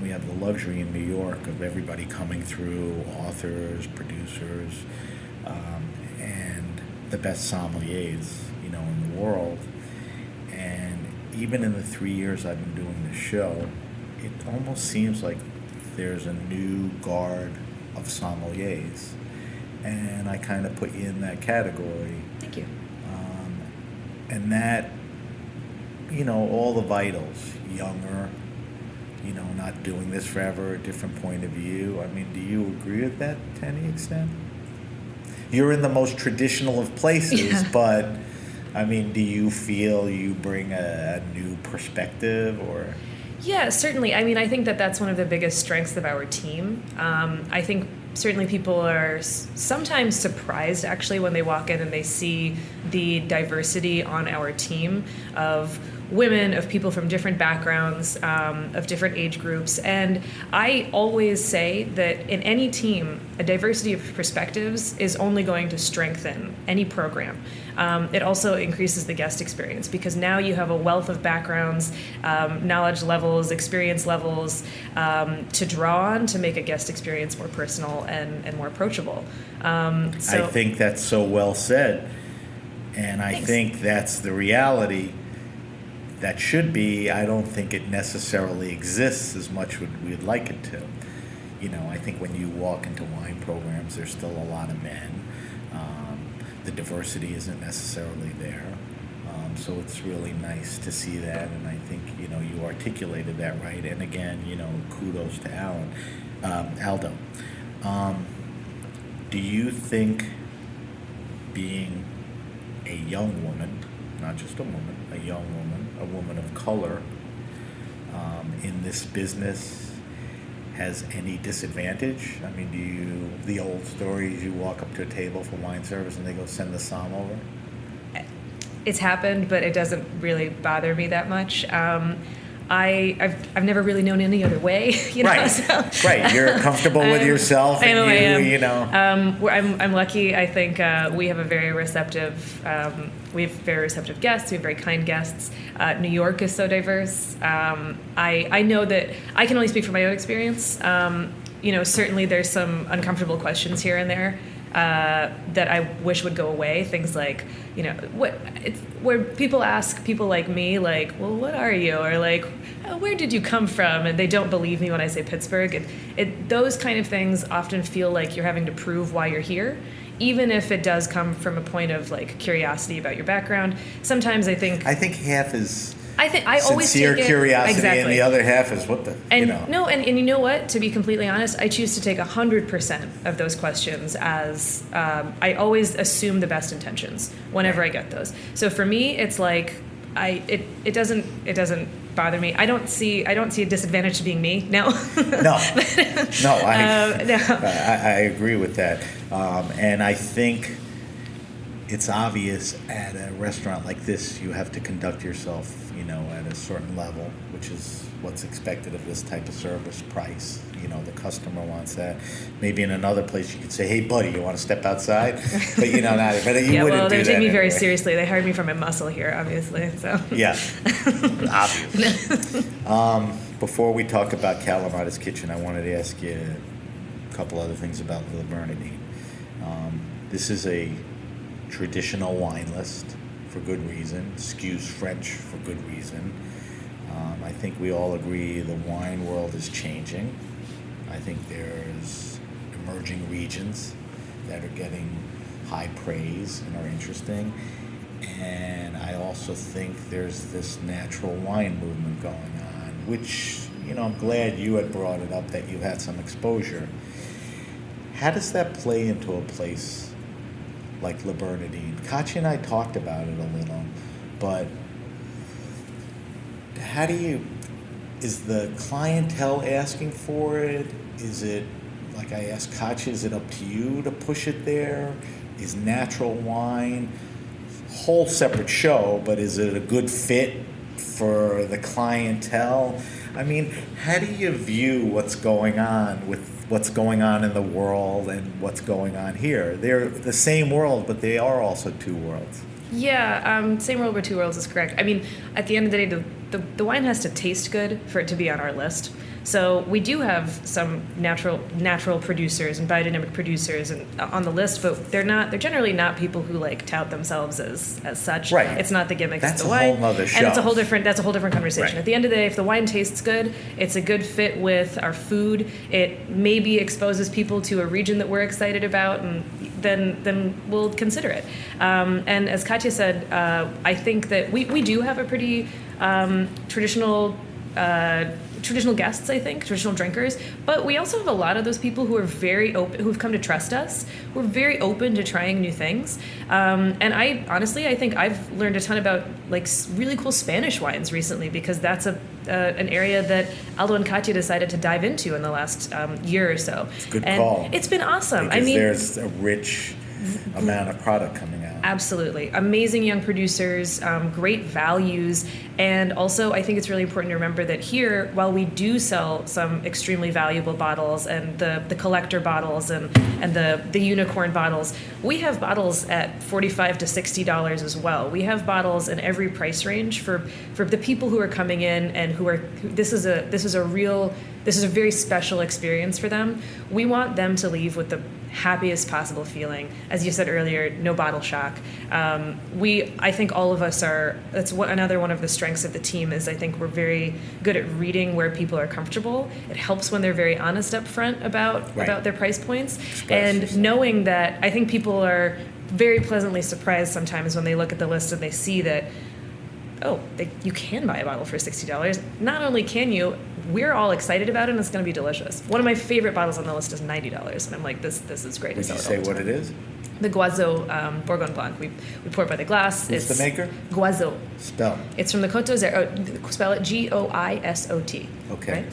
We have the luxury in New York of everybody coming through, authors, producers, and the best sommeliers, in the world. And even in the 3 years I've been doing the show, it almost seems like there's a new guard of sommeliers. And I kind of put you in that category. Thank you. And that, all the vitals, younger, not doing this forever, a different point of view. I mean, do you agree with that to any extent? You're in the most traditional of places, but, I mean, do you feel you bring a new perspective, or? Yeah, certainly. I mean, I think that that's one of the biggest strengths of our team. I think certainly people are sometimes surprised, actually, when they walk in and they see the diversity on our team of women, of people from different backgrounds, of different age groups. And I always say that in any team, a diversity of perspectives is only going to strengthen any program. It also increases the guest experience, because now you have a wealth of backgrounds, knowledge levels, experience levels to draw on to make a guest experience more personal and more approachable. I think that's so well said. And I think that's the reality. That should be. I don't think it necessarily exists as much as we'd like it to. I think when you walk into wine programs, there's still a lot of men. The diversity isn't necessarily there. So it's really nice to see that, and I think, you articulated that right. And again, kudos to Aldo. Do you think being a young woman, not just a woman, a young woman, a woman of color, in this business has any disadvantage? I mean, the old stories, you walk up to a table for wine service and they go, send the somm over? It's happened, but it doesn't really bother me that much. I've never really known any other way, Right. So, right. You're comfortable with yourself, and I am. I'm lucky. I think we have a very receptive. We have very receptive guests. We have very kind guests. New York is so diverse. I know that I can only speak from my own experience. Certainly there's some uncomfortable questions here and there that I wish would go away. Things like, where people ask people like me, like, well, what are you? Or like, where did you come from? And they don't believe me when I say Pittsburgh. Those kind of things often feel like you're having to prove why you're here, even if it does come from a point of like curiosity about your background. Sometimes I think half is I always sincere take curiosity, exactly. And the other half is what the No, and you know what? To be completely honest, I choose to take 100% of those questions as I always assume the best intentions whenever I get those. So for me, it's like it doesn't bother me. I don't see a disadvantage to being me. No. No. I agree with that, and I think it's obvious at a restaurant like this, you have to conduct yourself, at a certain level, which is what's expected of this type of service. Price, the customer wants that. Maybe in another place you could say, "Hey, buddy, you want to step outside?" But not. But you wouldn't they do take that me very anyway. seriously. They hired me for my muscle here, obviously. So Yeah, obviously. Before we talk about Kalamata's Kitchen, I wanted to ask you a couple other things about Le Bernadin. This is a traditional wine list for good reason, skews French for good reason. I think we all agree the wine world is changing. I think there's emerging regions that are getting high praise and are interesting. And I also think there's this natural wine movement going on, which, I'm glad you had brought it up, that you had some exposure. How does that play into a place like Le Bernadin? Katja and I talked about it a little, but is the clientele asking for it? Is it, like I asked Katja, is it up to you to push it there? Is natural wine, whole separate show, but is it a good fit for the clientele? I mean, how do you view what's going on with what's going on in the world and what's going on here? They're the same world, but they are also two worlds. Yeah, same world but two worlds is correct. I mean, at the end of the day, the wine has to taste good for it to be on our list. So we do have some natural producers and biodynamic producers on the list, but they're generally not people who tout themselves as such. Right. It's not the gimmick. That's it's the a wine, whole nother show. and that's a whole different conversation. Right. At the end of the day, if the wine tastes good, it's a good fit with our food. It maybe exposes people to a region that we're excited about, and then we'll consider it. And as Katja said, I think that we do have a pretty traditional guests, I think, traditional drinkers, but we also have a lot of those people who are very open, who've come to trust us, who are very open to trying new things. And I think I've learned a ton about really cool Spanish wines recently, because that's an area that Aldo and Katja decided to dive into in the last year or so. It's a good and call. It's been awesome. Because there's a rich amount of product coming out. Absolutely. Amazing young producers, great values. And also, I think it's really important to remember that here, while we do sell some extremely valuable bottles and the collector bottles and the unicorn bottles, we have bottles at $45 to $60 as well. We have bottles in every price range for the people who are coming in and this is a very special experience for them. We want them to leave with the happiest possible feeling. As you said earlier, no bottle shock. I think all of us are, another one of the strengths of the team is I think we're very good at reading where people are comfortable. It helps when they're very honest up front about their price points. And knowing that, I think people are very pleasantly surprised sometimes when they look at the list and they see that, you can buy a bottle for $60. Not only can you, we're all excited about it, and it's going to be delicious. One of my favorite bottles on the list is $90, and I'm like, this is great. Would you say what it is? The Guazot Bourgogne Blanc. We pour it by the glass. Who's the maker? Guazot. Spell. It's from the Côte d'Azur. Spell it Goisot. Okay.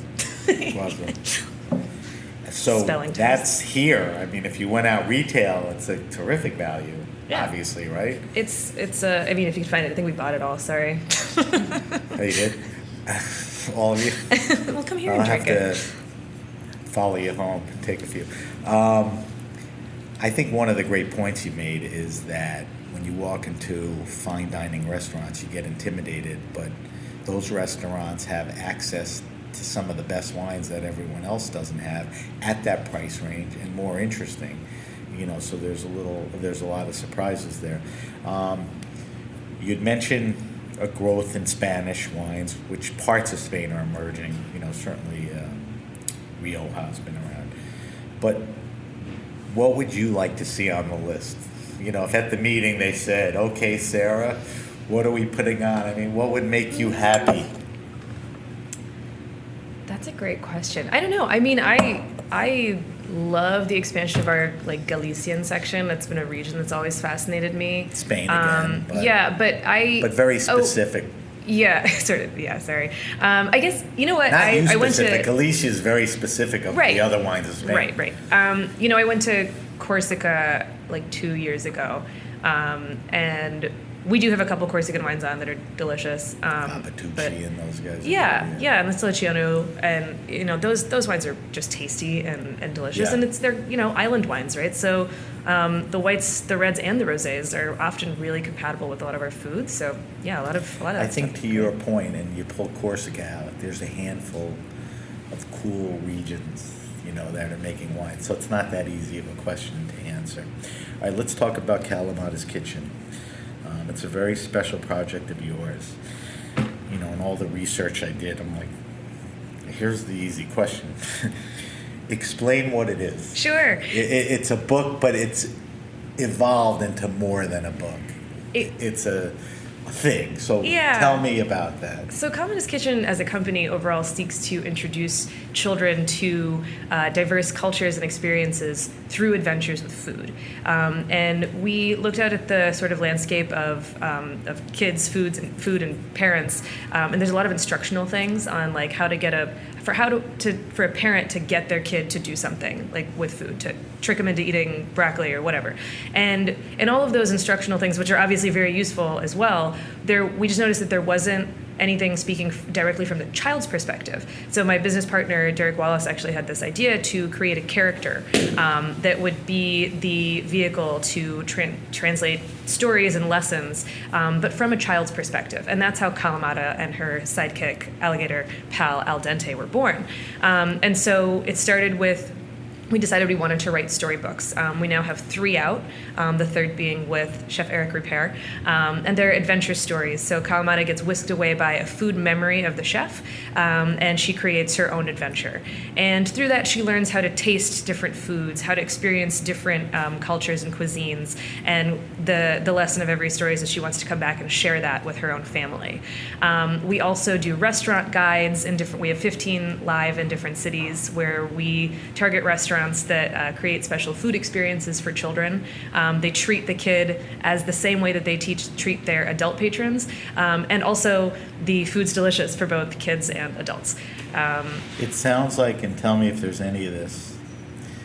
Right? Guazot. So Spelling that's here. I mean, if you went out retail, it's a terrific value. Yeah. Obviously, right? It's I mean, if you can find it, I think we bought it all. Sorry. Oh, you did? All of you? Well, come here and drink it. I'll have to follow you home and take a few. I think one of the great points you made is that when you walk into fine dining restaurants, you get intimidated, but those restaurants have access to some of the best wines that everyone else doesn't have at that price range and more interesting. So there's a lot of surprises there. You'd mentioned a growth in Spanish wines, which parts of Spain are emerging. Certainly Rioja's been around. But what would you like to see on the list? If at the meeting they said, "Okay, Sarah, what are we putting on?" I mean, what would make you happy? That's a great question. I don't know. I mean, I love the expansion of our Galician section. That's been a region that's always fascinated me. Spain again. But very specific. Yeah, sort of. Yeah, sorry. I guess you know what Not I went to. Galicia is very specific of the other wines of Spain. Right. I went to Corsica 2 years ago. And we do have a couple Corsican wines on that are delicious. Bertucci and those guys. Yeah, and the Siciliano, and those wines are just tasty and delicious, and they're island wines, right? So the whites, the reds, and the rosés are often really compatible with a lot of our foods. So yeah, a lot of. I think to your point, and you pull Corsica out, there's a handful of cool regions, that are making wine. So it's not that easy of a question to answer. All right, let's talk about Kalamata's Kitchen. It's a very special project of yours. And all the research I did, I'm like, here's the easy question. Explain what it is. Sure. It's a book, but it's evolved into more than a book. It's a thing. So tell me about that. So Kalamata's Kitchen as a company overall seeks to introduce children to diverse cultures and experiences through adventures with food. And we looked out at the sort of landscape of kids, food and parents. And there's a lot of instructional things on like how to get for a parent to get their kid to do something like with food, to trick them into eating broccoli or whatever. And all of those instructional things, which are obviously very useful as well, we just noticed that there wasn't anything speaking directly from the child's perspective. So my business partner, Derek Wallace, actually had this idea to create a character that would be the vehicle to translate stories and lessons, but from a child's perspective. And that's how Kalamata and her sidekick, alligator pal Al Dente, were born. And so it started with, we decided we wanted to write storybooks. We now have 3 out, the third being with Chef Eric Ripert, and they're adventure stories. So Kalamata gets whisked away by a food memory of the chef, and she creates her own adventure. And through that, she learns how to taste different foods, how to experience different cultures and cuisines, and the lesson of every story is that she wants to come back and share that with her own family. We also do restaurant guides we have 15 live in different cities where we target restaurants that create special food experiences for children. They treat the kid as the same way that they treat their adult patrons, and also the food's delicious for both kids and adults. It sounds like, and tell me if there's any of this,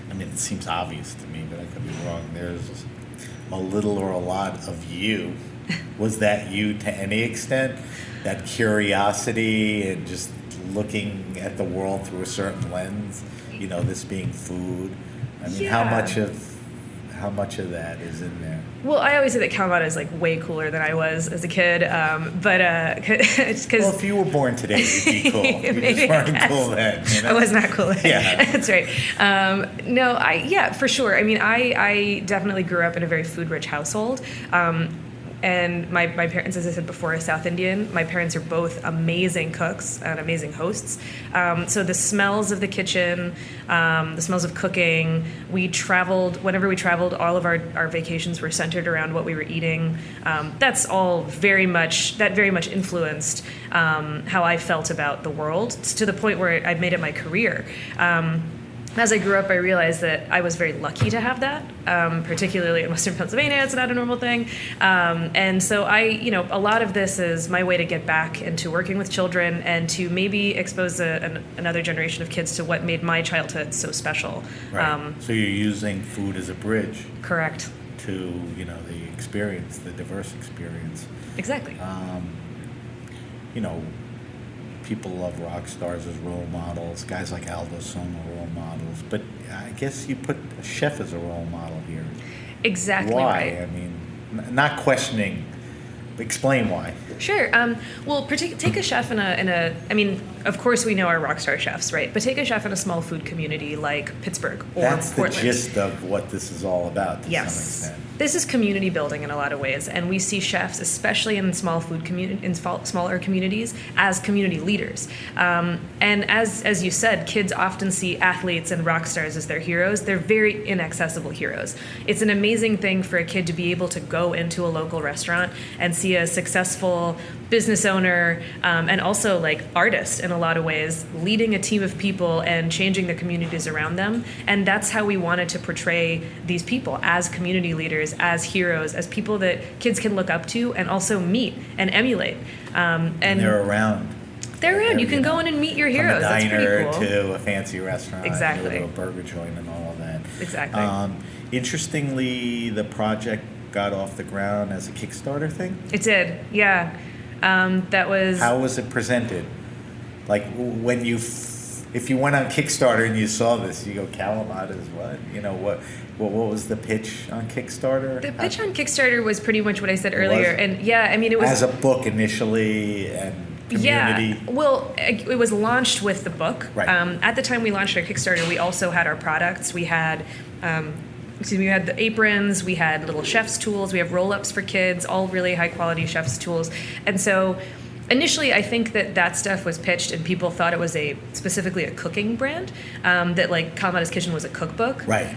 I mean, it seems obvious to me, but I could be wrong. There's a little or a lot of you. Was that you to any extent? That curiosity and just looking at the world through a certain lens? This being food. I mean, how much of that is in there? Well, I always say that Kalamata is like way cooler than I was as a kid, but it's because. Well, if you were born today, you'd be cool. You just weren't cool then. I was not cool then. Yeah, that's right. For sure. I mean, I definitely grew up in a very food-rich household. And my parents, as I said before, are South Indian. My parents are both amazing cooks and amazing hosts. So the smells of the kitchen, the smells of cooking, whenever we traveled, all of our vacations were centered around what we were eating. That's all very much influenced how I felt about the world, to the point where I made it my career. As I grew up, I realized that I was very lucky to have that, particularly in Western Pennsylvania. It's not a normal thing. And so a lot of this is my way to get back into working with children and to maybe expose another generation of kids to what made my childhood so special. Right. So you're using food as a bridge. Correct. To, the experience, the diverse experience. Exactly. People love rock stars as role models, guys like Aldo Soma role models, but I guess you put a chef as a role model here. Exactly. Why? Right. I mean, not questioning. Explain why. Sure. Well, take a chef in a. I mean, of course we know our rock star chefs, right? But take a chef in a small food community like Pittsburgh or That's Portland. The gist of what this is all about. To some extent. This is community building in a lot of ways, and we see chefs, especially in smaller communities, as community leaders. And as you said, kids often see athletes and rock stars as their heroes. They're very inaccessible heroes. It's an amazing thing for a kid to be able to go into a local restaurant and see a successful business owner and also like artist in a lot of ways, leading a team of people and changing the communities around them. And that's how we wanted to portray these people, as community leaders, as heroes, as people that kids can look up to and also meet and emulate. And they're around. They're around. You can go in and meet your heroes. From a diner That's pretty cool. to a fancy restaurant. Exactly. To a burger joint and all of that. Exactly. Interestingly, the project got off the ground as a Kickstarter thing? It did, yeah. That was... How was it presented? Like, when if you went on Kickstarter and you saw this, you go, Kalamata is what? You know, what was the pitch on Kickstarter? The pitch on Kickstarter was pretty much what I said earlier. And yeah, I mean, it was... As a book initially and community? Yeah, well, it was launched with the book. Right. At the time we launched our Kickstarter, we also had our products. We had... we had the aprons, we had little chef's tools, we have roll-ups for kids, all really high-quality chef's tools. And so initially, I think that stuff was pitched and people thought it was specifically a cooking brand, that like Kalamata's Kitchen was a cookbook. Right.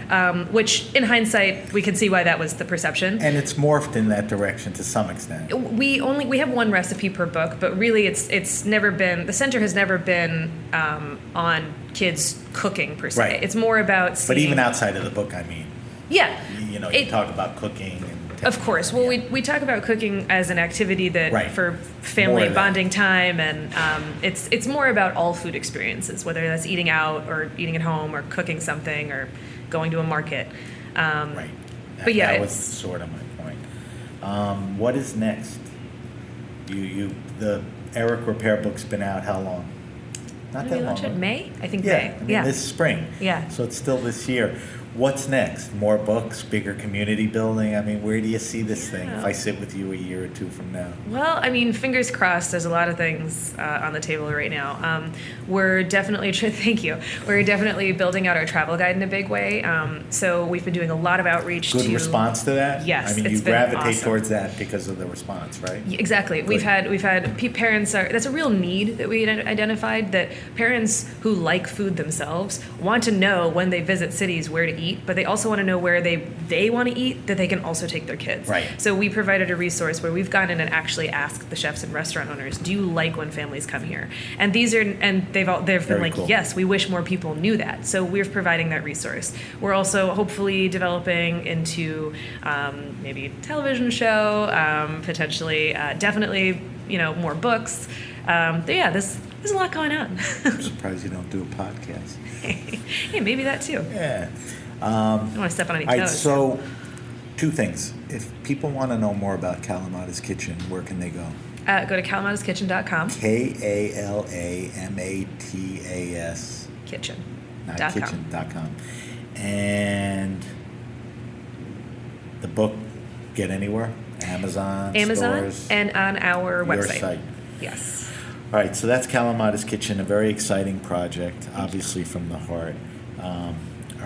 Which, in hindsight, we can see why that was the perception. And it's morphed in that direction to some extent. We have one recipe per book, but really it's never been, the center has never been on kids cooking per se. Right. It's more about seeing... But even outside of the book, I mean. Yeah. You talk about cooking. Of course. Well, we talk about cooking as an activity that for family bonding time, and it's more about all food experiences, whether that's eating out or eating at home or cooking something or going to a market. Right. But yeah, that was sort of my point. What is next? The Eric Repair book's been out how long? Not that long. May? I think May. Yeah. This spring. Yeah. So it's still this year. What's next? More books, bigger community building? I mean, where do you see this thing if I sit with you a year or two from now? Well, I mean, fingers crossed. There's a lot of things on the table right now. We're definitely, thank you. We're definitely building out our travel guide in a big way. So we've been doing a lot of outreach. Good response to that? Yes, I mean, it's you been gravitate awesome. towards that because of the response, right? Exactly. Good. We've had parents that's a real need that we identified, that parents who like food themselves want to know when they visit cities where to eat, but they also want to know where they want to eat, that they can also take their kids. Right. So we provided a resource where we've gone in and actually asked the chefs and restaurant owners, do you like when families come here? And they've been like, cool. Yes, we wish more people knew that. So we're providing that resource. We're also hopefully developing into maybe a television show, potentially, definitely, more books. But yeah, there's a lot going on. I'm surprised you don't do a podcast. Hey, maybe that too. Yeah. I don't want to step on any toes. All right, so 2 things. If people want to know more about Kalamata's Kitchen, where can they go? Go to kalamataskitchen.com. KALAMATAS. Kitchen. Not kitchen.com. And the book, get anywhere? Amazon, stores, and on our website. Your site. Yes. All right, so that's Kalamata's Kitchen, a very exciting project, obviously from the heart. All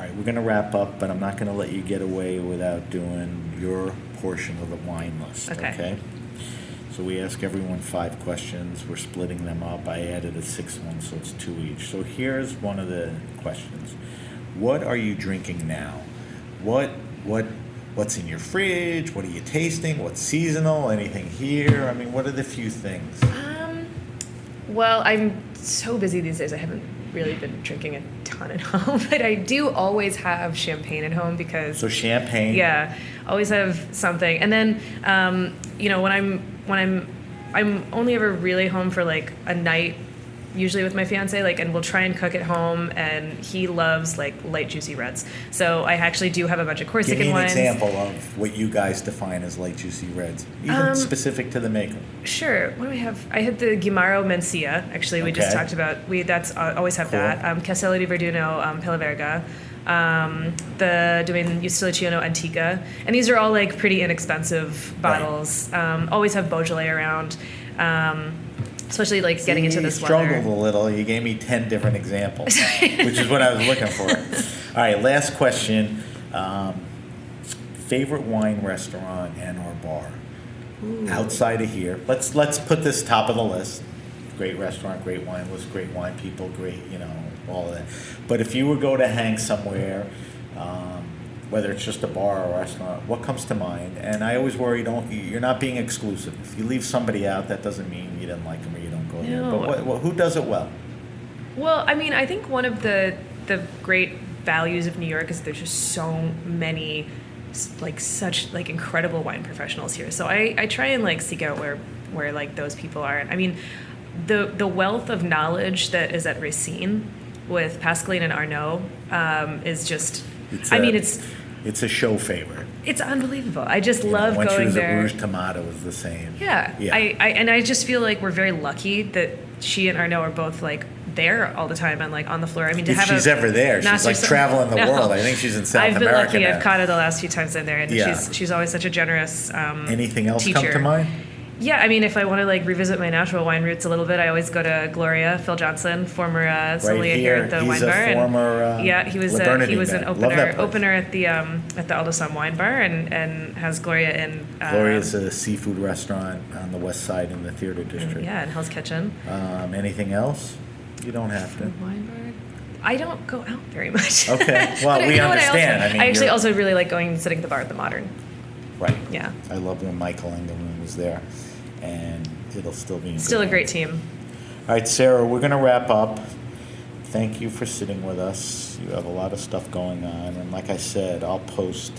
right, we're going to wrap up, but I'm not going to let you get away without doing your portion of the wine list, okay? So we ask everyone 5 questions. We're splitting them up. I added a 6th one, so it's 2 each. So here's one of the questions. What are you drinking now? What's in your fridge? What are you tasting? What's seasonal? Anything here? I mean, what are the few things? Well, I'm so busy these days. I haven't really been drinking a ton at home, but I do always have champagne at home because. So champagne. Yeah, always have something. And then, when I'm only ever really home for like a night, usually with my fiance, and we'll try and cook at home, and he loves light juicy reds. So I actually do have a bunch of Corsican wines. Give me an example of what you guys define as light juicy reds, even specific to the maker. Sure. What do I have? I had the Guimaro Mencia. Actually, we just talked about. That's always have that. Castello di Verduno Pelaverga. The Domaine Ustiliciono Antica, and these are all pretty inexpensive bottles. Right. Always have Beaujolais around. Especially getting into this weather. You struggled a little. You gave me 10 different examples, which is what I was looking for. All right, last question. Favorite wine restaurant and or bar? Ooh. Outside of here. Let's put this top of the list. Great restaurant, great wine list, great wine people, great, all of that. But if you were go to hang somewhere, whether it's just a bar or a restaurant, what comes to mind? And I always worry, you're not being exclusive. If you leave somebody out, that doesn't mean you didn't like them or you don't go there. But who does it well? Well, I mean, I think one of the great values of New York is there's just so many, such incredible wine professionals here. So I try and seek out where those people are. I mean, the wealth of knowledge that is at Racine with Pascaline and Arnaud is just. It's a show favorite. It's unbelievable. I just You know, love when going she was there. at Rouge Tomato, was the same. Yeah. Yeah. I just feel like we're very lucky that she and Arnaud are both like there all the time and like on the floor. I mean, to If have she's ever there, she's like traveling the world. I think she's in South I've been America lucky. now. I've caught her the last few times in there, and Yeah. she's always such a generous Anything else teacher. come to mind? Yeah, I mean, if I want to like revisit my natural wine roots a little bit, I always go to Gloria, Phil Johnson, former sommelier here at the He's wine a bar. former, yeah, he was Le Bernadin he was guy. an Love that place. opener at the Aldo Somme wine bar, and has Gloria in. Gloria's a seafood restaurant on the west side in the theater district. Yeah, in Hell's Kitchen. Anything else? You don't have to. Wine bar. I don't go out very much. Okay, well, But we you know what, understand. I actually also really like going and sitting at the bar at the Modern. Right. Yeah. I loved when Michael Engelman was there, and it'll still be in good Still a great hands. team. All right, Sarah, we're going to wrap up. Thank you for sitting with us. You have a lot of stuff going on, and like I said, I'll post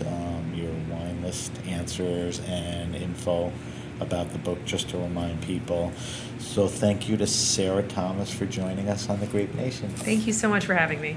your wine list answers and info about the book just to remind people. So thank you to Sarah Thomas for joining us on The Grape Nation. Thank you so much for having me.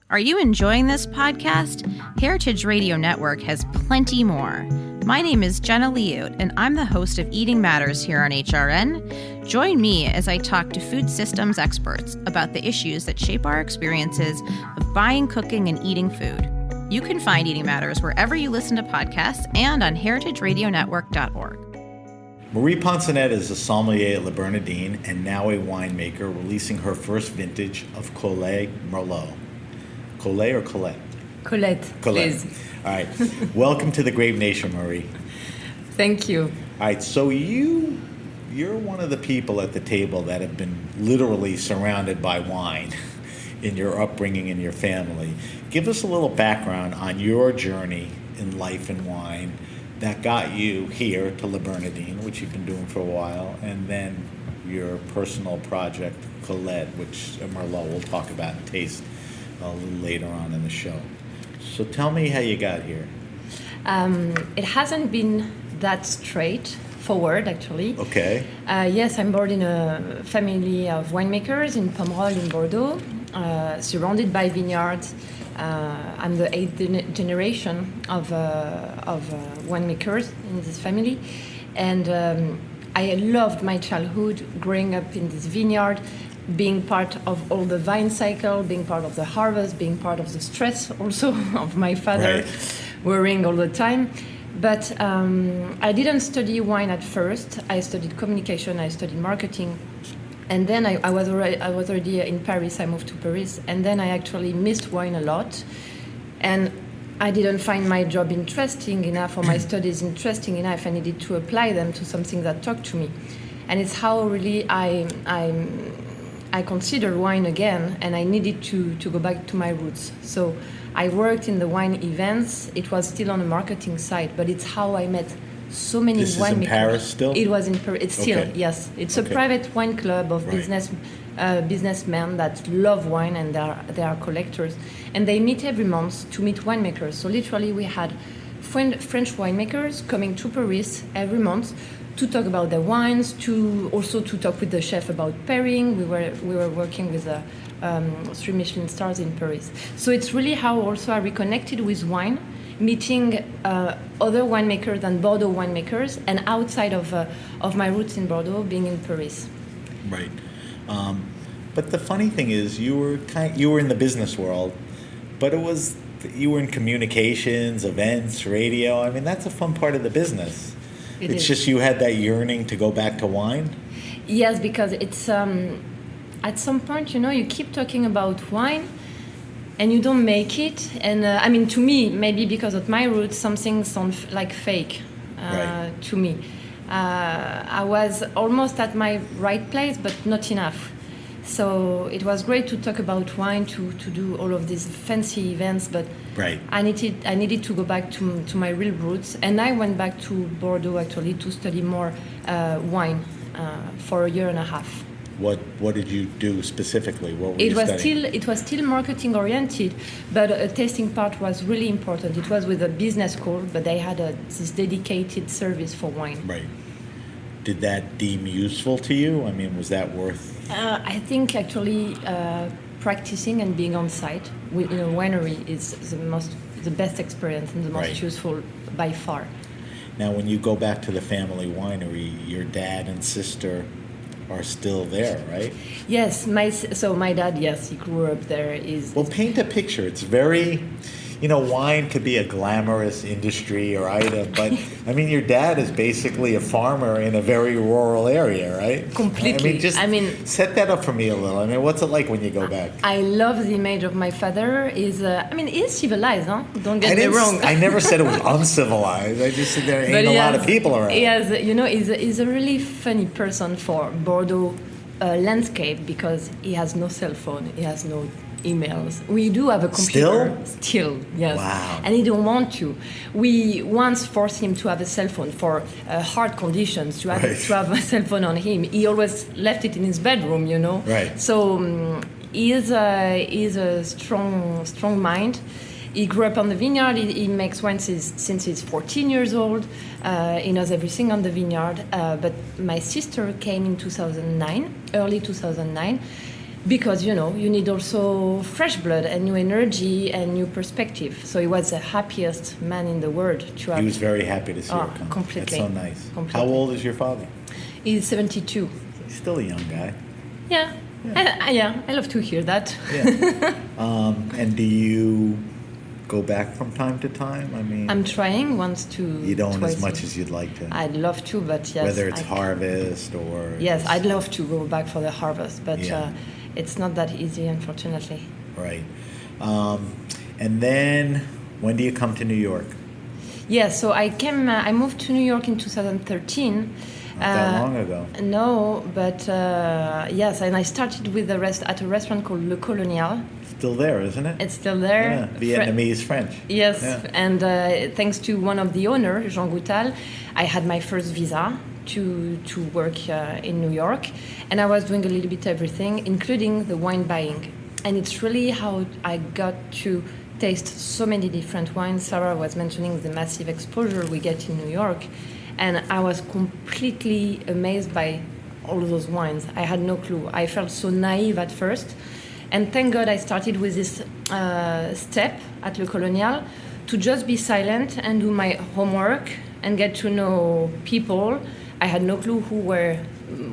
Are you enjoying this podcast? Heritage Radio Network has plenty more. My name is Jenna Liut, and I'm the host of Eating Matters here on HRN. Join me as I talk to food systems experts about the issues that shape our experiences of buying, cooking, and eating food. You can find Eating Matters wherever you listen to podcasts and on heritageradionetwork.org. Marie Ponsonnet is a sommelier at Le Bernadin and now a winemaker, releasing her first vintage of Collet Merlot. Collet or Colette? Colette, Colette. please. All right. Welcome to the Grape Nation, Marie. Thank you. All right. So you're one of the people at the table that have been literally surrounded by wine in your upbringing and your family. Give us a little background on your journey in life and wine that got you here to Le Bernadin, which you've been doing for a while, and then your personal project, Colette, which Merlot we'll talk about and taste a little later on in the show. So tell me how you got here. It hasn't been that straightforward, actually. Okay. Yes, I'm born in a family of winemakers in Pomerol in Bordeaux, surrounded by vineyards. I'm the 8th generation of winemakers in this family, and I loved my childhood growing up in this vineyard, being part of all the vine cycle, being part of the harvest, being part of the stress also of my father worrying all the time. But I didn't study wine at first. I studied communication, I studied marketing. And then I was already in Paris. I moved to Paris, and then I actually missed wine a lot, and I didn't find my job interesting enough or my studies interesting enough. I needed to apply them to something that talked to me, and it's how really I considered wine again, and I needed to go back to my roots. So I worked in the wine events. It was still on the marketing side, but it's how I met so many This winemakers. is in Paris still? It was in Paris. It's still, Okay. yes. It's Okay. a private wine club of businessmen that love wine, and they are collectors. And they meet every month to meet winemakers. So literally we had French winemakers coming to Paris every month to talk about their wines, to talk with the chef about pairing. We were working with 3 Michelin stars in Paris. So it's really how also I reconnected with wine, meeting other winemakers than Bordeaux winemakers, and outside of my roots in Bordeaux, being in Paris. Right. But the funny thing is, you were in the business world, but you were in communications, events, radio. I mean, that's a fun part of the business. It's just you had that yearning to go back to wine? Yes, because it's at some point, you keep talking about wine and you don't make it. And I mean, to me, maybe because of my roots, something sounds like fake to me. I was almost at my right place, but not enough. So it was great to talk about wine, to do all of these fancy events, but I needed to go back to my real roots, and I went back to Bordeaux actually to study more wine for a year and a half. What did you do specifically? What were you studying? It was still marketing oriented, but a tasting part was really important. It was with a business school, but they had this dedicated service for wine. Right. did that deem useful to you? I mean, was that worth? I think actually practicing and being on site in a winery is the best experience and the most useful by far. Now, when you go back to the family winery, your dad and sister are still there, right? Yes, my dad, yes, he grew up there. Well, paint a picture. It's very, wine could be a glamorous industry or item, but I mean, your dad is basically a farmer in a very rural area, right? Completely. I mean, set that up for me a little. I mean, what's it like when you go back? I love the image of my father. He's civilized, huh? Don't get me wrong. I never said it was uncivilized. I just said there ain't a lot of people around. He's a really funny person for Bordeaux landscape because he has no cell phone, he has no emails. We do have a computer. Still, yes. Wow. And he don't want to. We once forced him to have a cell phone for hard conditions, to have a cell phone on him. He always left it in his bedroom, Right. So he is a strong mind. He grew up on the vineyard. He makes wine since he's 14 years old. He knows everything on the vineyard. But my sister came in early 2009, because, you need also fresh blood and new energy and new perspective. So he was the happiest man in the world to have. He was very happy to see her come. Completely. That's so nice. Completely. How old is your father? He's 72. He's still a young guy. Yeah. I love to hear that. Yeah. And do you go back from time to time? I mean, I'm trying once to. You don't as much as you'd like to. I'd love to, but yes. Whether it's harvest or. Yes, I'd love to go back for the harvest, but it's not that easy, unfortunately. Right. And then, when do you come to New York? Yeah, so I moved to New York in 2013. Not that long ago. No, but yes, and I started with at a restaurant called Le Colonial. Still there, isn't it? It's still there. Yeah, Vietnamese French. Yes, yeah. And thanks to one of the owners, Jean Goutal, I had my first visa to work in New York, and I was doing a little bit everything, including the wine buying. And it's really how I got to taste so many different wines. Sarah was mentioning the massive exposure we get in New York, and I was completely amazed by all of those wines. I had no clue. I felt so naive at first, and thank God I started with this step at Le Colonial to just be silent and do my homework and get to know people. I had no clue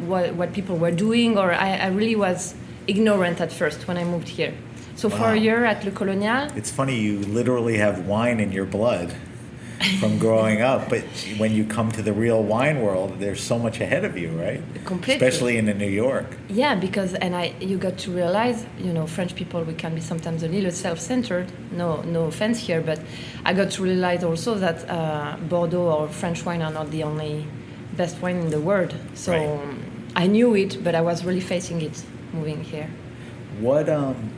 what people were doing, or I really was ignorant at first when I moved here. So for a year at Le Colonial. It's funny, you literally have wine in your blood from growing up, but when you come to the real wine world, there's so much ahead of you, right? Completely. Especially in New York. Yeah, because you got to realize, French people, we can be sometimes a little self-centered. No offense here, but I got to realize also that Bordeaux or French wine are not the only best wine in the world. So I knew it, but I was really facing it moving here. What and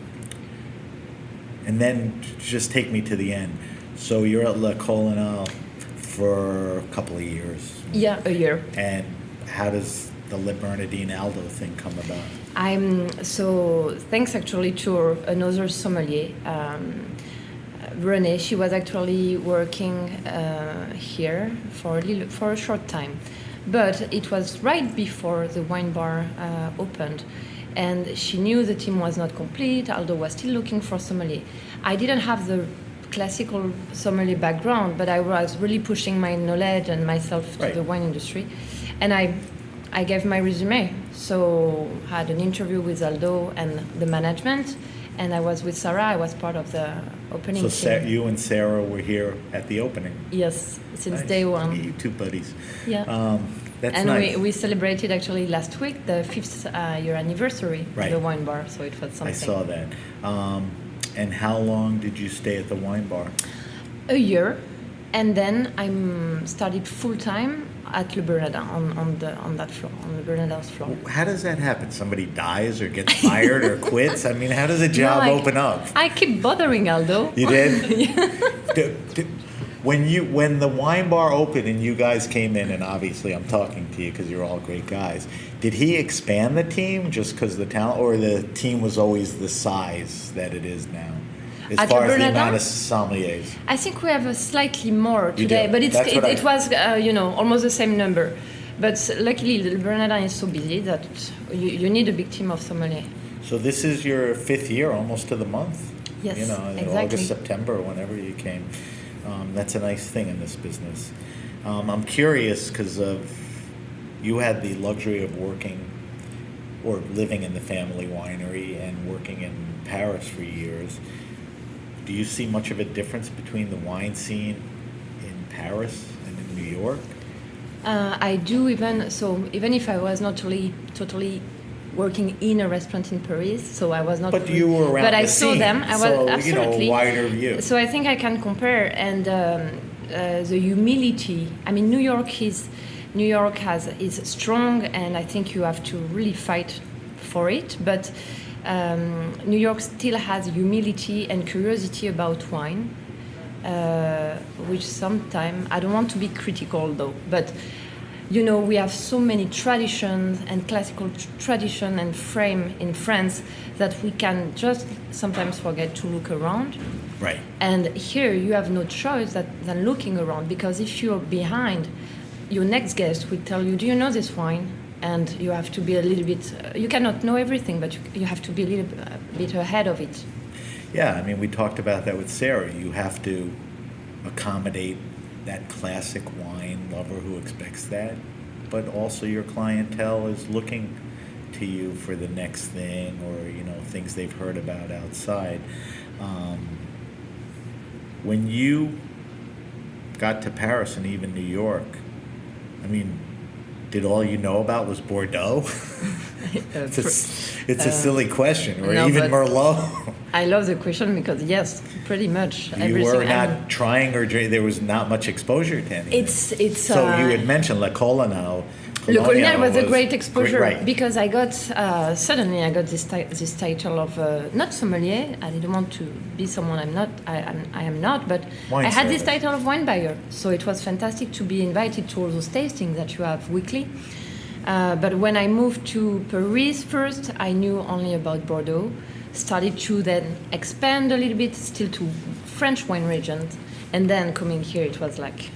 then just take me to the end. So you're at Le Colonial for a couple of years. Yeah, a year. And how does the Le Bernadin Aldo thing come about? So thanks actually to another sommelier, Renee. She was actually working here for a short time, but it was right before the wine bar opened. And she knew the team was not complete. Aldo was still looking for sommelier. I didn't have the classical sommelier background, but I was really pushing my knowledge and myself to the wine industry. And I gave my resume. So I had an interview with Aldo and the management, and I was with Sarah. I was part of the opening team. So you and Sarah were here at the opening? Yes, since day one. You two buddies. Yeah. That's nice. we celebrated actually last week the 5th year anniversary of the wine bar, so it was something. I saw that. And how long did you stay at the wine bar? A year, and then I started full time at Le Bernadin on that floor, on Le Bernadin's floor. How does that happen? Somebody dies or gets fired or quits? I mean, how does a job open up? I keep bothering Aldo. You did? When the wine bar opened and you guys came in, and obviously I'm talking to you because you're all great guys, did he expand the team just because of the talent, or the team was always the size that it is now, as far as the amount of sommeliers? I think we have a slightly more today, but it was almost the same number. But luckily, the Bernadin is so busy that you need a big team of sommeliers. So this is your 5th year, almost to the month. Yes, You know, exactly. August, September, whenever you came. That's a nice thing in this business. I'm curious because you had the luxury of working or living in the family winery and working in Paris for years. Do you see much of a difference between the wine scene in Paris and in New York? I do, even if I was not totally working in a restaurant in Paris, so I was not. But you were around but the I saw scene, them. I was so absolutely wider view. So I think I can compare, and the humility. I mean, New York is strong, and I think you have to really fight for it. But New York still has humility and curiosity about wine. Which sometimes, I don't want to be critical though, but we have so many traditions and classical tradition and frame in France that we can just sometimes forget to look around. Right. And here you have no choice than looking around, because if you're behind, your next guest will tell you, do you know this wine? And you have to be a little bit, you cannot know everything, but you have to be a little bit ahead of it. Yeah, I mean, we talked about that with Sarah. You have to accommodate that classic wine lover who expects that, but also your clientele is looking to you for the next thing, or things they've heard about outside. When you got to Paris and even New York, I mean, did all you know about was Bordeaux? It's a silly question, or no, even Merlot. I love the question because yes, pretty much You everything. were not trying, or there was not much exposure to anything. It's. So you had mentioned Le Colonel. Le Colonel was a great exposure, right. Because I got suddenly I got this title of not sommelier. I didn't want to be someone I'm not. I am not, but Wine I had this service. title of wine buyer. So it was fantastic to be invited to all those tastings that you have weekly. But when I moved to Paris first, I knew only about Bordeaux. Started to then expand a little bit, still to French wine regions, and then coming here, it was like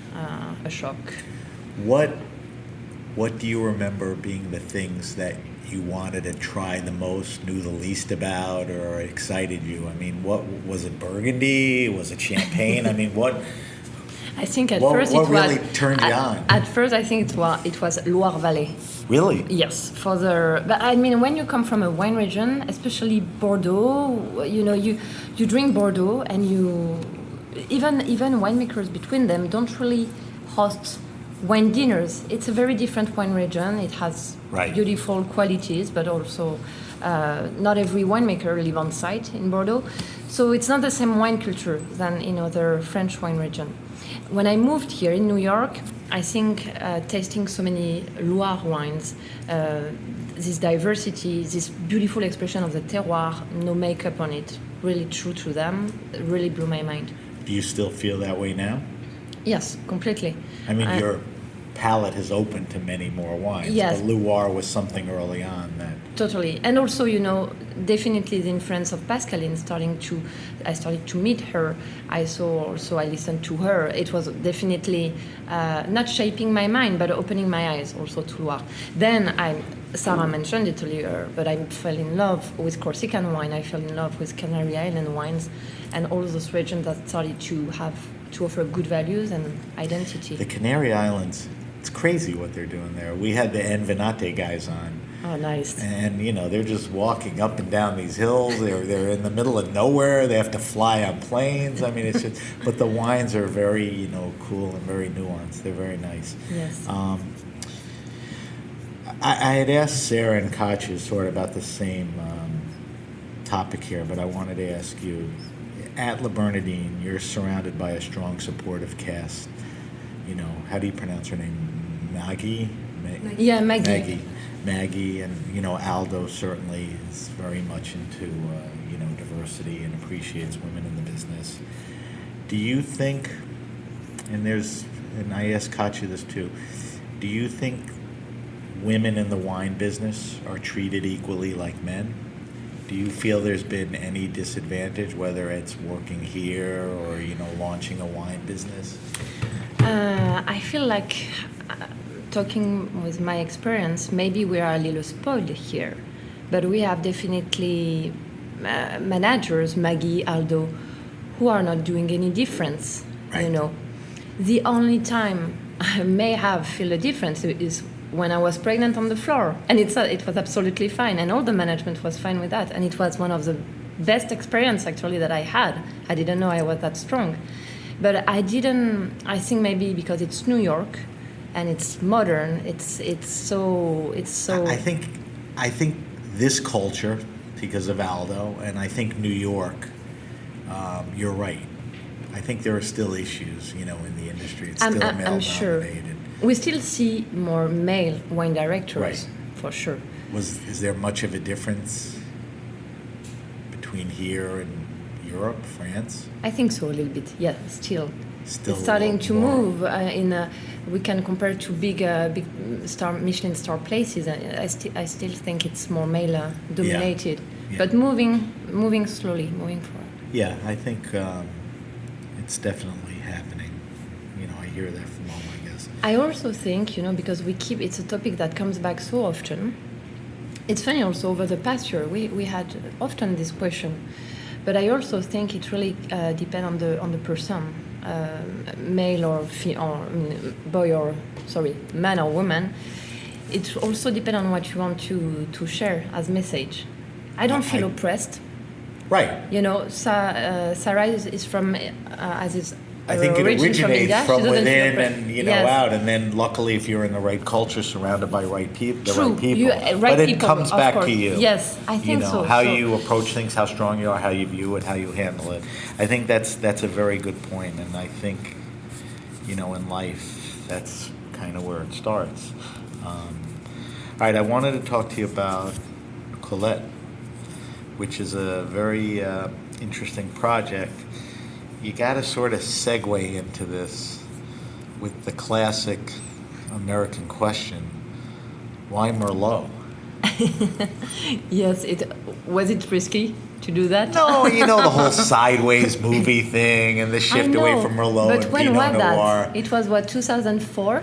a shock. What do you remember being the things that you wanted to try the most, knew the least about, or excited you? I mean, what was it? Burgundy? Was it champagne? I mean, what? I think at what, first what it really was turned you on? At first, I think it was Loire Valley. Really? Yes, but I mean, when you come from a wine region, especially Bordeaux, you drink Bordeaux, and even winemakers between them don't really host wine dinners. It's a very different wine region. It has beautiful qualities, but also not every winemaker live on site in Bordeaux, so it's not the same wine culture than in other French wine region. When I moved here in New York, I think tasting so many Loire wines, this diversity, this beautiful expression of the terroir, no makeup on it, really true to them, really blew my mind. Do you still feel that way now? Yes, completely. I mean, your palate has opened to many more wines. Yes. But Loire was something early on that. Totally. And also, definitely the influence of Pascaline I started to meet her. I listened to her. It was definitely not shaping my mind, but opening my eyes also to Loire. Then Sarah mentioned it earlier, but I fell in love with Corsican wine. I fell in love with Canary Island wines, and all those regions that started to offer good values and identity. The Canary Islands, it's crazy what they're doing there. We had the Envenate guys on. Oh, nice. And, they're just walking up and down these hills. They're in the middle of nowhere. They have to fly on planes. I mean, it's just, but the wines are very, cool and very nuanced. They're very nice. Yes. I had asked Sarah and Katja sort of about the same topic here, but I wanted to ask you, at Le Bernadin, you're surrounded by a strong, supportive cast. How do you pronounce her name? Maggie? Yeah, Maggie. Maggie, and Aldo certainly is very much into diversity and appreciates women in the business. Do you think, and I asked Katja this too, do you think women in the wine business are treated equally like men? Do you feel there's been any disadvantage, whether it's working here or launching a wine business? I feel like talking with my experience, maybe we are a little spoiled here, but we have definitely managers, Maggie, Aldo, who are not doing any difference. Right. You know, the only time I may have feel a difference is when I was pregnant on the floor, and it was absolutely fine, and all the management was fine with that, and it was one of the best experience actually that I had. I didn't know I was that strong, but I think maybe because it's New York, and it's modern. It's so. I think this culture, because of Aldo, and I think New York. You're right. I think there are still issues, in the industry. It's still male sure. dominated. We still see more male wine directors, right. For sure. Is there much of a difference between here and Europe, France? I think so, a little bit. Yeah, still. Still it's starting to more. move. We can compare to big Michelin star places. I still think it's more male dominated, Yeah. but moving slowly, moving forward. Yeah, I think it's definitely happening. I hear that from all my guests. I also think, because it's a topic that comes back so often. It's funny also, over the past year, we had often this question, but I also think it really depends on the person, male or man or woman. It also depends on what you want to share as message. I don't feel oppressed. Right. Sarah is from, as is I think it originates from within and yes. out, and then luckily, if you're in the right culture, surrounded by right people, True. right people, Right but it people, comes back course. to you. Yes, I think so. How you approach things, how strong you are, how you view it, how you handle it. I think that's a very good point, and I think in life, that's kind of where it starts. All right, I wanted to talk to you about Colette, which is a very interesting project. You got to sort of segue into this with the classic American question: why Merlot? Yes, was it risky to do that? No, the whole sideways movie thing and the shift away from Merlot and Pinot Noir. That? It was 2004.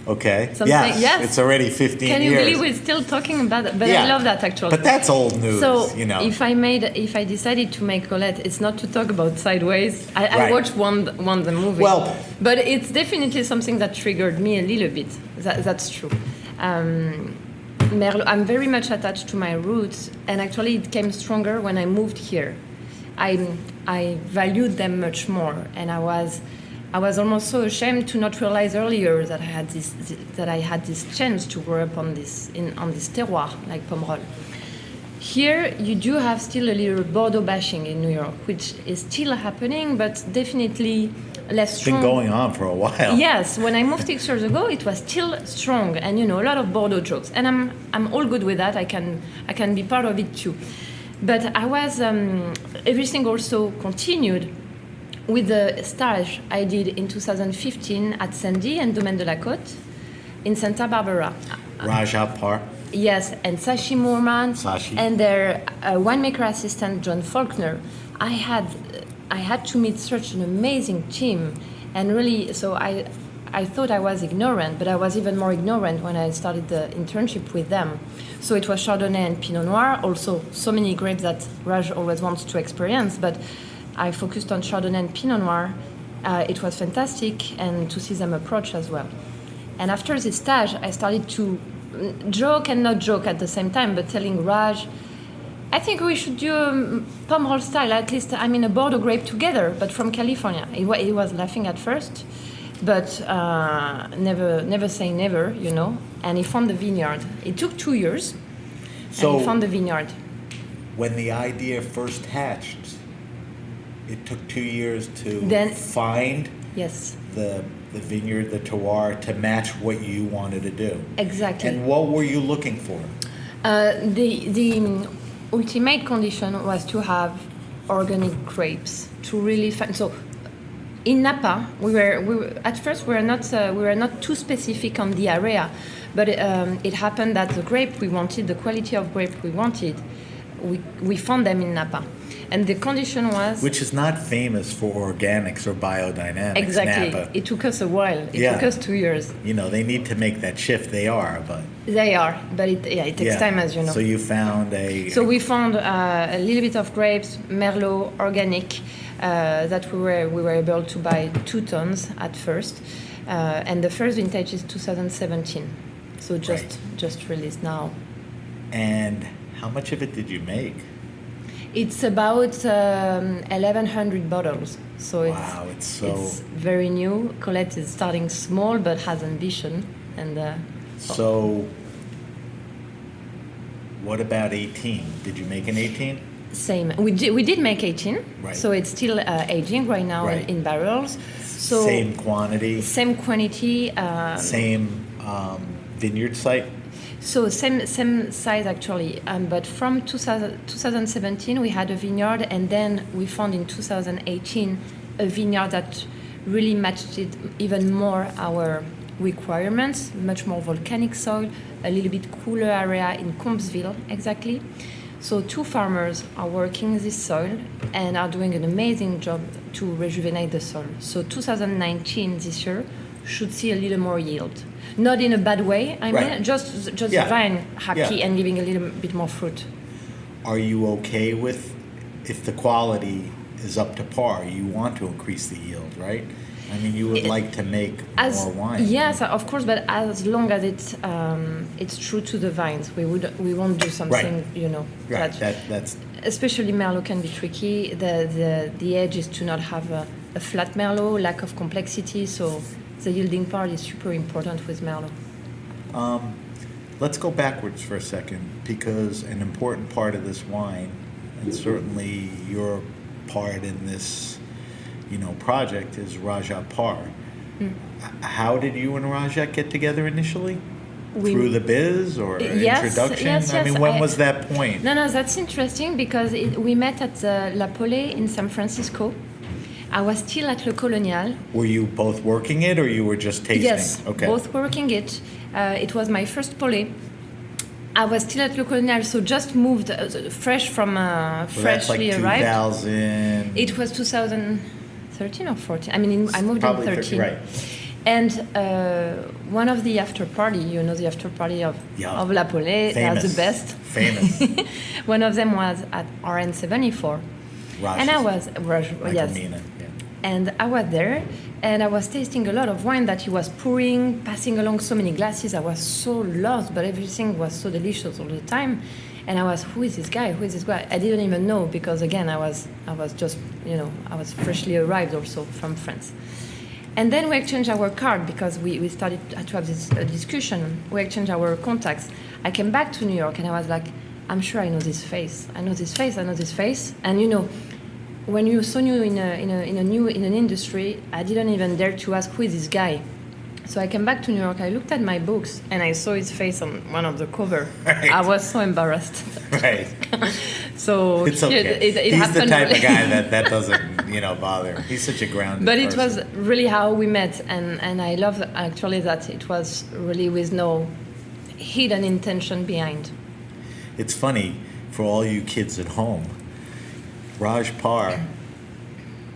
Okay. Yes. It's already 15 years. Can you believe we're still talking about it? But I love that actually. But that's old news, So if I decided to make Colette, it's not to talk about Sideways. I watched one the movie. Well, but it's definitely something that triggered me a little bit. That's true. Merlot, I'm very much attached to my roots, and actually it came stronger when I moved here. I valued them much more, and I was almost so ashamed to not realize earlier that I had this chance to grow up on this terroir like Pomerol. Here you do have still a little Bordeaux bashing in New York, which is still happening, but definitely less strong. It's been going on for a while. Yes, when I moved 6 years ago, it was still strong, and a lot of Bordeaux jokes, and I'm all good with that. I can be part of it too, but I was everything also continued with the stage I did in 2015 at Sandy and Domaine de la Côte in Santa Barbara. Raja Par. Yes, and Sashi Moorman and their winemaker assistant John Faulkner. I had to meet such an amazing team, and really, so I thought I was ignorant, but I was even more ignorant when I started the internship with them. So it was Chardonnay and Pinot Noir, also so many grapes that Raj always wants to experience, but I focused on Chardonnay and Pinot Noir. It was fantastic, and to see them approach as well. And after this stage, I started to joke and not joke at the same time, but telling Raj, I think we should do a Pomerol style, at least a Bordeaux grape together, but from California. He was laughing at first, but never say never, and he found the vineyard. It took 2 years, and he found the vineyard. When the idea first hatched, it took 2 years to find the vineyard, the terroir, to match what you wanted to do. Exactly. And what were you looking for? The ultimate condition was to have organic grapes to really find. So in Napa, we were at first we were not too specific on the area, but it happened that the grape we wanted, the quality of grape we wanted, we found them in Napa. And the condition was... Which is not famous for organics or biodynamics. Exactly. Napa. It took us a while. It took us 2 years. You know, they need to make that shift. They are, but... They are, but it takes time, as you know. So you found a... So we found a little bit of grapes, Merlot, organic, that we were able to buy 2 tons at first. And the first vintage is 2017. So just released now. And how much of it did you make? It's about 1,100 bottles. So it's very new. Colette is starting small but has ambition. And so what about 18? Did you make an 18? Same. We did make 18. Right. So it's still aging right now in barrels. So same quantity. Same quantity. Same vineyard site. So same size actually, but from 2017 we had a vineyard, and then we found in 2018 a vineyard that really matched it even more our requirements, much more volcanic soil, a little bit cooler area in Combsville exactly. So 2 farmers are working this soil and are doing an amazing job to rejuvenate the soil. So 2019 this year should see a little more yield. Not in a bad way, I mean, just vine happy and giving a little bit more fruit. Are you okay with, if the quality is up to par, you want to increase the yield, right? I mean, you would like to make more wine. Yes, of course, but as long as it's true to the vines, we won't do something, you know. Right. That's especially Merlot can be tricky. The edge is to not have a flat Merlot, lack of complexity, so the yielding part is super important with Merlot. Let's go backwards for a second, because an important part of this wine, and certainly your part in this, project, is Rajat Par. How did you and Rajat get together initially? Through the biz or introduction? Yes. I mean, when was that point? No, that's interesting because we met at La Pollet in San Francisco. I was still at Le Colonial. Were you both working it, or you were just tasting? Yes, both working it. It was my first Pollet. I was still at Le Colonial, so just moved, fresh from freshly arrived. That's like 2000. It was 2013 or 14. I mean, I moved Probably in 13. 30, right. And one of the after party, the after party of La Pollet, that's the best. Famous. One of them was at RN74. And I was and I was there, and I was tasting a lot of wine that he was pouring, passing along so many glasses. I was so lost, but everything was so delicious all the time. And I was, who is this guy? Who is this guy? I didn't even know, because again, I was just, I was freshly arrived also from France. And then we exchanged our card, because we started to have this discussion. We exchanged our contacts. I came back to New York, and I was like, I'm sure I know this face. I know this face. And when you're so new in an industry, I didn't even dare to ask, who is this guy? So I came back to New York. I looked at my books, and I saw his face on one of the cover. Right. I was so embarrassed. Right. So it's okay. It He's happened. The type of guy that doesn't bother. He's such a grounded But person. it was really how we met, and I love actually that it was really with no hidden intention behind. It's funny for all you kids at home. Raj Par,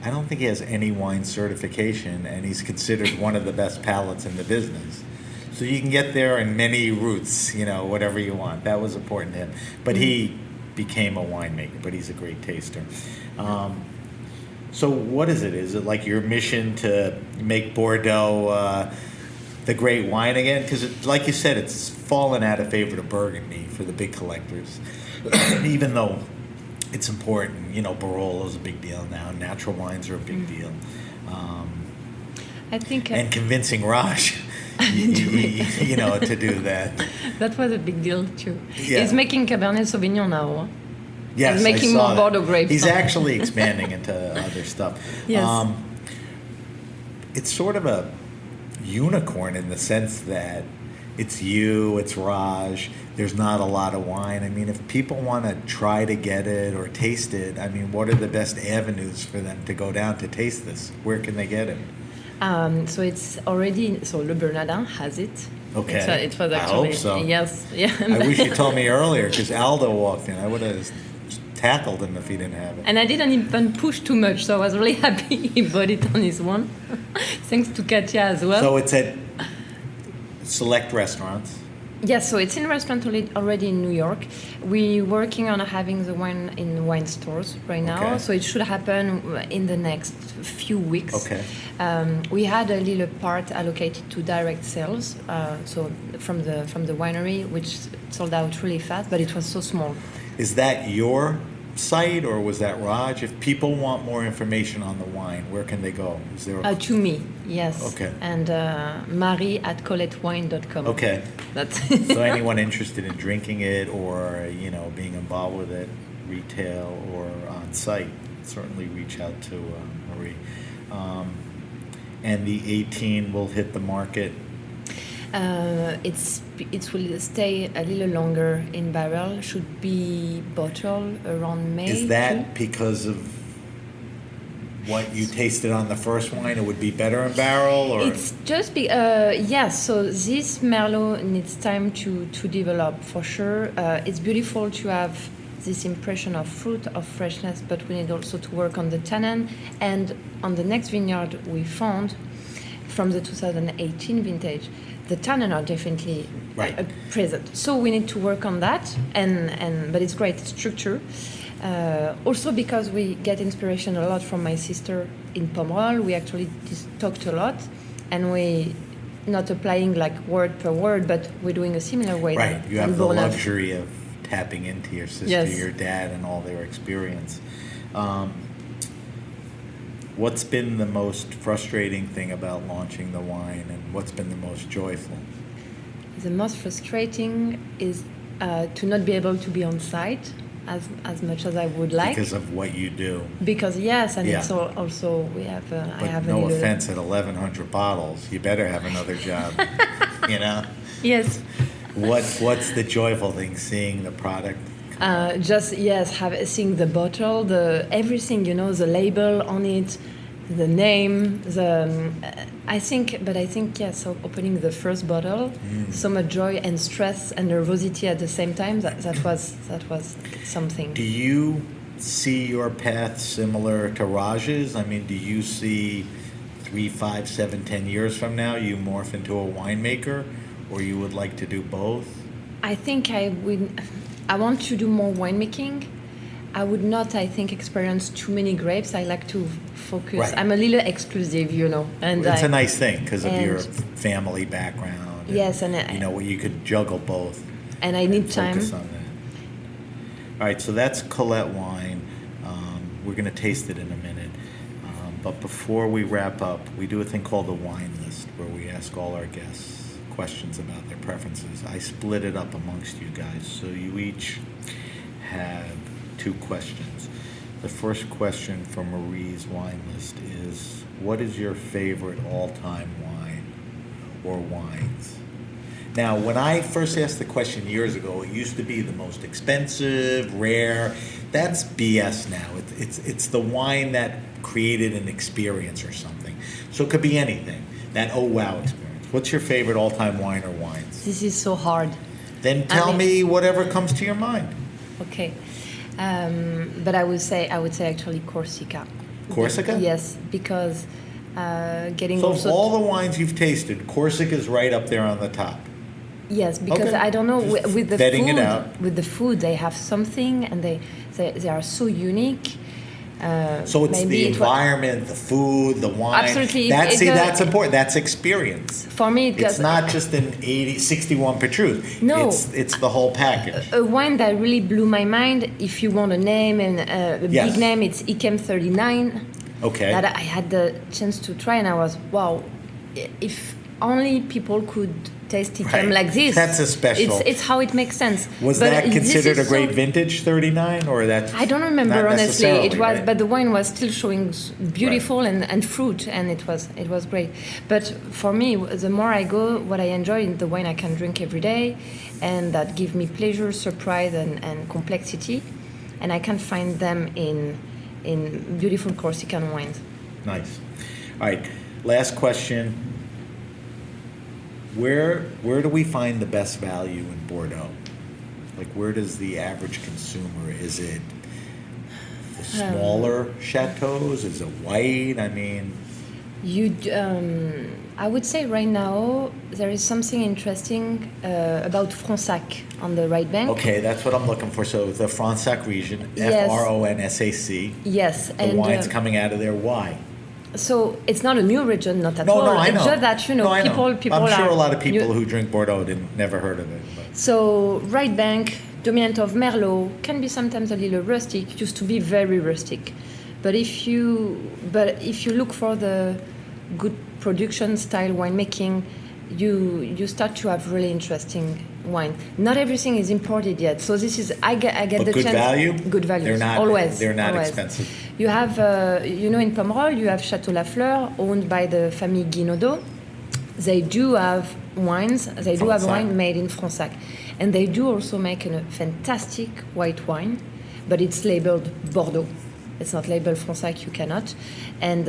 I don't think he has any wine certification, and he's considered one of the best palates in the business. So you can get there in many routes, whatever you want. That was important to him. But he became a winemaker, but he's a great taster. So what is it? Is it like your mission to make Bordeaux the great wine again? Because like you said, it's fallen out of favor to Burgundy for the big collectors. Even though it's important, Barolos is a big deal now. Natural wines are a big deal. I think, and convincing Raj, to do that. That was a big deal too. Yeah. He's making Cabernet Sauvignon now. Huh? Yes, and making more Bordeaux grapes. He's actually expanding into other stuff. Yes. It's sort of a unicorn in the sense that it's you, it's Raj. There's not a lot of wine. I mean, if people want to try to get it or taste it, I mean, what are the best avenues for them to go down to taste this? Where can they get it? So it's already, Le Bernadin has it. Okay. It was actually, I hope so. Yes. Yeah. I wish you told me earlier, because Aldo walked in. I would have tackled him if he didn't have it. And I didn't even push too much, so I was really happy he bought it on his own. Thanks to Katja as well. So it's at select restaurants. Yes, so it's in restaurant already in New York. We're working on having the wine in wine stores right now, Okay. so it should happen in the next few weeks. Okay. We had a little part allocated to direct sales, so from the winery, which sold out really fast, but it was so small. Is that your site or was that Raj? If people want more information on the wine, where can they go? Is there To me, yes. Okay. And marie@colettewine.com. Okay. That's So anyone interested in drinking it or, being involved with it, retail or on site, certainly reach out to Marie. And the 18 will hit the market. It will stay a little longer in barrel. Should be bottled around May. Is that because of what you tasted on the first wine? It would be better in barrel, or It's just yes. So this Merlot needs time to develop for sure. It's beautiful to have this impression of fruit, of freshness, but we need also to work on the tannin. And on the next vineyard we found from the 2018 vintage, the tannin are definitely Right. present. So we need to work on that, but it's great structure. Also because we get inspiration a lot from my sister in Pomerol. We actually talked a lot, and we not applying like word per word, but we're doing a similar way. right? You have in the Bourneuf. luxury of tapping into your sister, Yes. your dad, and all their experience. What's been the most frustrating thing about launching the wine, and what's been the most joyful? The most frustrating is to not be able to be on site as much as I would like. Because of what you do. Because yes, and Yeah. it's also we have. I But have no a little, offense, at 1,100 bottles, you better have another job. Yes. What's the joyful thing? Seeing the product. Just yes, seeing the bottle, the everything, the label on it, the name, I think yes. So opening the first bottle, so much joy and stress and nervosity at the same time. That was something. Do you see your path similar to Raj's? I mean, do you see 3, 5, 7, 10 years from now you morph into a winemaker, or you would like to do both? I think I want to do more winemaking. I would not, I think, experience too many grapes. I like to focus. Right. I'm a little exclusive, It's and a nice thing because of your and- family background. Yes, and where you could juggle both. and I need time. Focus on that. All right, so that's Colette wine. We're going to taste it in a minute. But before we wrap up, we do a thing called the wine list, where we ask all our guests questions about their preferences. I split it up amongst you guys, so you each have 2 questions. The first question for Marie's wine list is, what is your favorite all-time wine or wines? Now, when I first asked the question years ago, it used to be the most expensive, rare. That's BS now. It's the wine that created an experience or something. So it could be anything. That oh wow experience. What's your favorite all-time wine or wines? This is so hard. Then tell me whatever comes to your mind. Okay, but I would say actually Corsica. Corsica? Yes, because getting So of also. all the wines you've tasted, Corsica's right up there on the top. Yes, because Okay. I don't know Just with the vetting food. it out. With the food, they have something, and they are so unique. So it's Maybe the it wa- environment, the food, the wine. Absolutely. That's important. That's experience. For me, It's not just an 61 Petrus. No. It's the whole package. a wine that really blew my mind. If you want a name and a Yes. big name, it's Ikem 39. Okay. That I had the chance to try, and I was wow. If only people could taste Ikem Right. like this. That's a special. It's how it makes sense. Was But that this considered a is great so- vintage 39, or that? I don't remember not honestly. It necessarily, was, right? but the wine was still showing beautiful and fruit, and it was great. But for me, the more I go, what I enjoy is the wine I can drink every day, and that give me pleasure, surprise, and complexity, and I can find them in beautiful Corsican wines. Nice. All right. Last question. Where do we find the best value in Bordeaux? Like, where does the average consumer? Is it smaller chateaus? Is it white? I mean, I would say right now there is something interesting about Fronsac on the right bank. okay, that's what I'm looking for. So the Fronsac region, Yes. Fronsac. Yes, The and wine's coming out of there. Why? so it's not a new region, not at No, all. no, I know. It's just that No, I know. people I'm sure are a lot of people new- who drink Bordeaux didn't never heard of it. But. So right bank, dominant of Merlot, can be sometimes a little rustic. Used to be very rustic, but if you look for the good production style winemaking, you start to have really interesting wine. Not everything is imported yet, so this is I get But the good chance. value? Good value. They're not. Always. They're not always. expensive. You have, in Pomerol, you have Château Lafleur, owned by the family Guinaudot. They do have wines. They do have Fronsac. wine made in Fronsac, and they do also make a fantastic white wine, but it's labeled Bordeaux. It's not labeled Fronsac. You cannot, and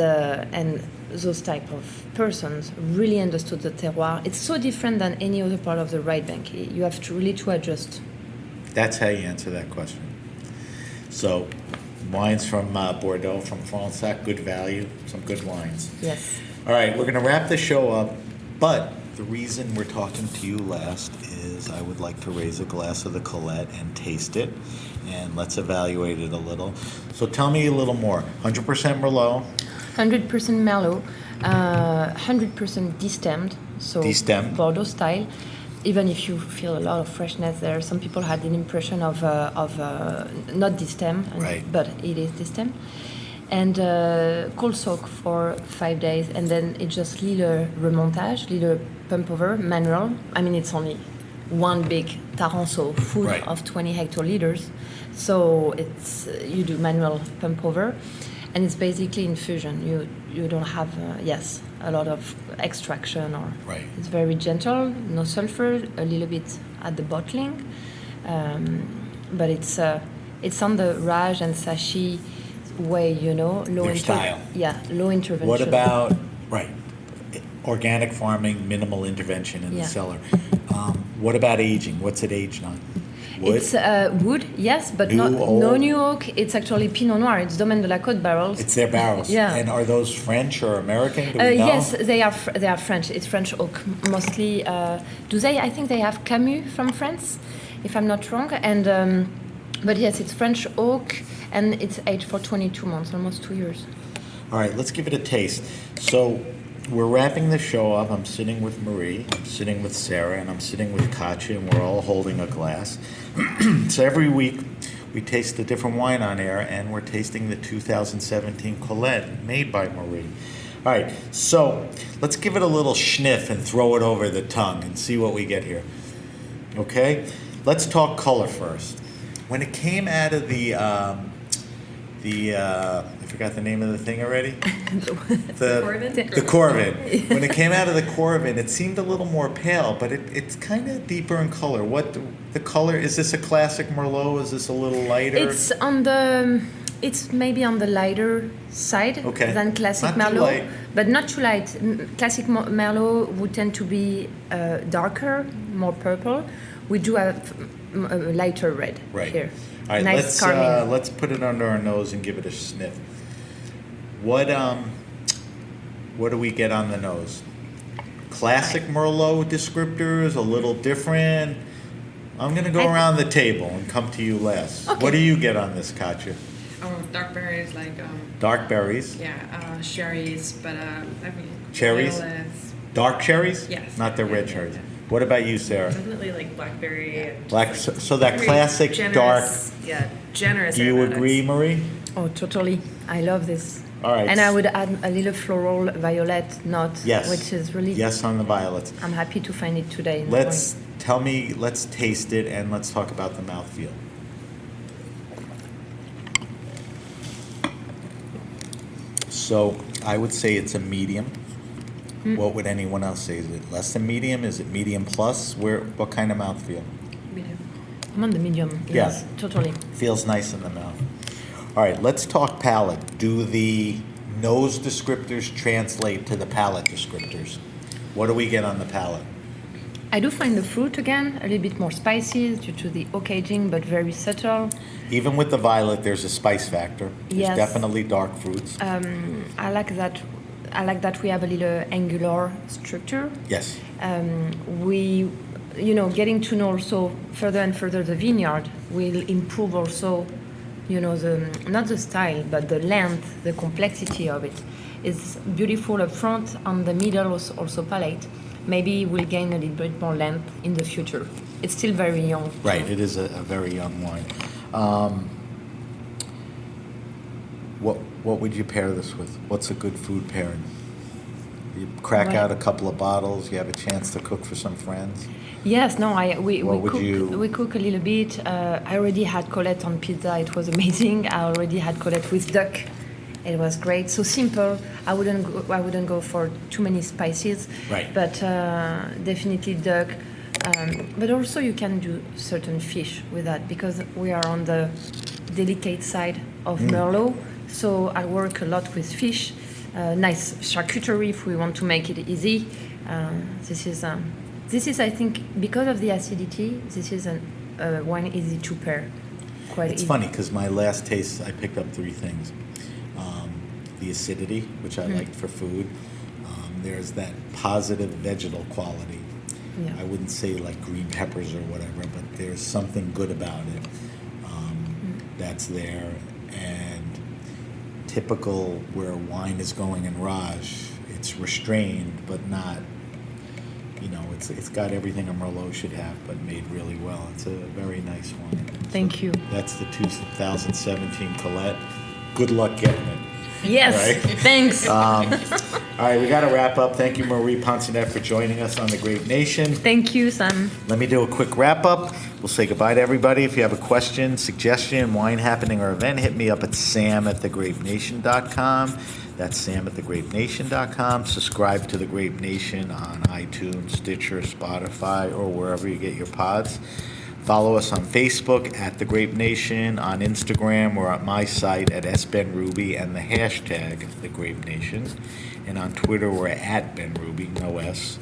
those type of persons really understood the terroir. It's so different than any other part of the right bank. You have to really adjust. That's how you answer that question. So, wines from Bordeaux, from Fronsac, good value, some good wines. Yes. All right, we're going to wrap the show up, but the reason we're talking to you last is I would like to raise a glass of the Colette and taste it, and let's evaluate it a little. So tell me a little more. 100% Merlot. 100% Merlot, 100% destemmed, so Destemmed. Bordeaux style. Even if you feel a lot of freshness there, some people had an impression of not destemmed, Right. but it is destemmed. And cold soak for 5 days, and then it's just little remontage, little pump over, manual. I mean, it's only one big Taranso full Right. of 20 hectoliters, so it's you do manual pump over, and it's basically infusion. You don't have a lot of extraction, or Right. it's very gentle, no sulfur, a little bit at the bottling, but it's on the Raj and Sashi way, low Their style. low intervention. What about, organic farming, minimal intervention in the Yeah. cellar? What about aging? What's it aged on? Wood? It's wood, yes, but New, no old? new oak. It's actually Pinot Noir. It's Domaine de la Côte barrels. It's their barrels. Yeah. And are those French or American? Do we know? Yes, they are. They are French. It's French oak mostly. Do they? I think they have Camus from France, if I'm not wrong. And but yes, it's French oak, and it's aged for 22 months, almost 2 years. All right, let's give it a taste. So we're wrapping the show up. I'm sitting with Marie, I'm sitting with Sarah, and I'm sitting with Katja, and we're all holding a glass. So every week we taste a different wine on air, and we're tasting the 2017 Colette made by Marie. All right, so let's give it a little sniff and throw it over the tongue and see what we get here. Okay, let's talk color first. When it came out of I forgot the name of the thing already. The Corvin. When it came out of the Corvin, it seemed a little more pale, but it's kind of deeper in color. What the color is? This a classic Merlot? Is this a little lighter? It's maybe on the lighter side than classic Not too Merlot, light. but not too light. Classic Merlot would tend to be darker, more purple. We do have a lighter red here. All right, Nice carmine. let's put it under our nose and give it a sniff. What do we get on the nose? Classic Merlot descriptors, a little different. I'm gonna go around the table and come to you last. Okay. What do you get on this, Katja? Dark berries like Dark berries. cherries, but I mean Cherries? violets. Dark cherries? Yes. Not the red cherries. What about you, Sarah? Definitely like blackberry and Black. So that very classic generous, dark. Yeah, generous. Do you aromatics. agree, Marie? Oh, totally. I love this. All right. And I would add a little floral violet note, Yes. which is really. Yes on the violets. I'm happy to find it today. in the Let's taste it and let's talk about the mouthfeel. So I would say it's a medium. What would anyone else say? Is it less than medium? Is it medium plus? What kind of mouthfeel? wine. I'm on the medium. Yeah. Yes, totally. Feels nice in the mouth. All right, let's talk palate. Do the nose descriptors translate to the palate descriptors? What do we get on the palate? I do find the fruit again a little bit more spicy due to the oak aging, but very subtle. Even with the violet, there's a spice factor. There's Yes. definitely dark fruits. I like that. I like that we have a little angular structure. Yes. We, getting to know also further and further the vineyard will improve also, not the style, but the length, the complexity of it. It's beautiful up front, on the middle also palate. Maybe we'll gain a little bit more length in the future. It's still very young. Right, it is a very young wine. What would you pair this with? What's a good food pairing? You crack out a couple of bottles. You have a chance to cook for some friends. Yes, no, we cook a little bit. I already had Colette on pizza. It was amazing. I already had Colette with duck. It was great. So simple. I wouldn't go for too many spices. Right. But definitely duck. But also you can do certain fish with that because we are on the delicate side of Merlot. So I work a lot with fish. Nice charcuterie if we want to make it easy. This is, I think, because of the acidity, this is a wine easy to pair. It's funny because my last taste, I picked up three things. The acidity, which I liked for food. There's that positive vegetal quality. Yeah. I wouldn't say like green peppers or whatever, but there's something good about it that's there. And typical where wine is going in Raj, it's restrained, but not, it's got everything a Merlot should have, but made really well. It's a very nice wine. Thank you. That's the 2017 Colette. Good luck getting it. Yes, right? Thanks. All right, we got to wrap up. Thank you, Marie Ponsonnet, for joining us on The Grape Nation. Thank you, Sam. Let me do a quick wrap up. We'll say goodbye to everybody. If you have a question, suggestion, wine happening, or event, hit me up at sam@thegrapenation.com. That's sam@thegrapenation.com. Subscribe to The Grape Nation on iTunes, Stitcher, Spotify, or wherever you get your pods. Follow us on Facebook at The Grape Nation, on Instagram or at my site at sbenruby and the hashtag The Grape Nation. And on Twitter we're at benruby, no S,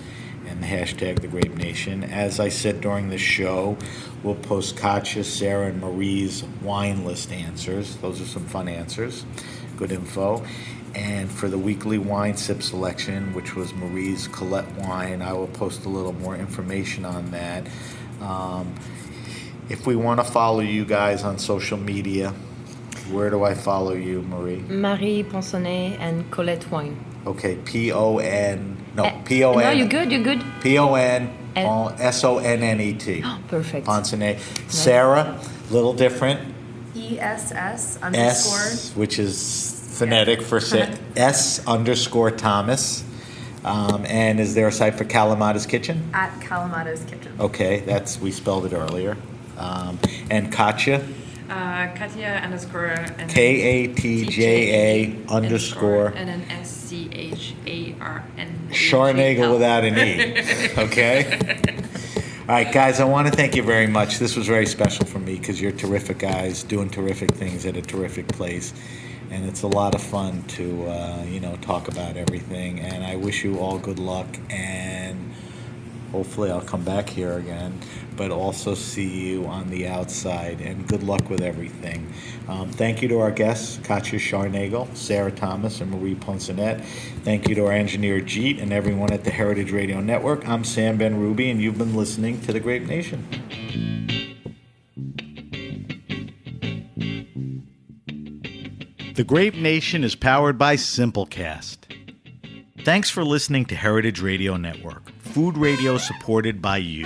and the hashtag The Grape Nation. As I said during the show, we'll post Katja, Sarah, and Marie's wine list answers. Those are some fun answers, good info. And for the weekly wine sip selection, which was Marie's Colette wine, I will post a little more information on that. If we want to follow you guys on social media, where do I follow you, Marie? Marie Ponsonnet and Colette Wine. Okay, P-O-N. No, you're good. P-O-N-S-O-N-N-E-T. Oh, perfect. Ponsonnet. Nice. Sarah, little different. ESS_. S, which is phonetic for S_Thomas. And is there a site for Kalamata's Kitchen? At Kalamata's Kitchen. Okay, we spelled it earlier. And Katja? Katja _ and Katja _ and then SCHARN. Scharnagl without an E. Okay? All right, guys, I want to thank you very much. This was very special for me because you're terrific guys doing terrific things at a terrific place. And it's a lot of fun to, talk about everything. And I wish you all good luck. And hopefully I'll come back here again, but also see you on the outside. And good luck with everything. Thank you to our guests, Katja Scharnagl, Sarah Thomas, and Marie Ponsonnet. Thank you to our engineer, Jeet, and everyone at the Heritage Radio Network. I'm Sam Benruby, and you've been listening to The Grape Nation. The Grape Nation is powered by Simplecast. Thanks for listening to Heritage Radio Network, food radio supported by you.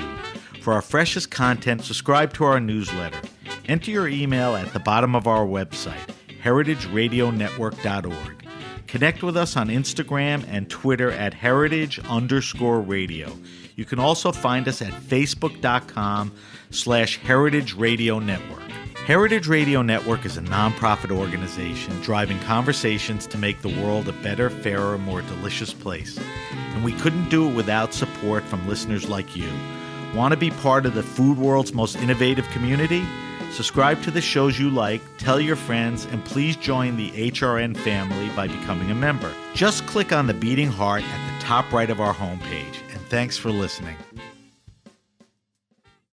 For our freshest content, subscribe to our newsletter. Enter your email at the bottom of our website, heritageradionetwork.org. Connect with us on Instagram and Twitter at heritage_radio. You can also find us at facebook.com/Heritage Radio Network. Heritage Radio Network is a nonprofit organization driving conversations to make the world a better, fairer, more delicious place. And we couldn't do it without support from listeners like you. Want to be part of the food world's most innovative community? Subscribe to the shows you like, tell your friends, and please join the HRN family by becoming a member. Just click on the beating heart at the top right of our homepage. And thanks for listening.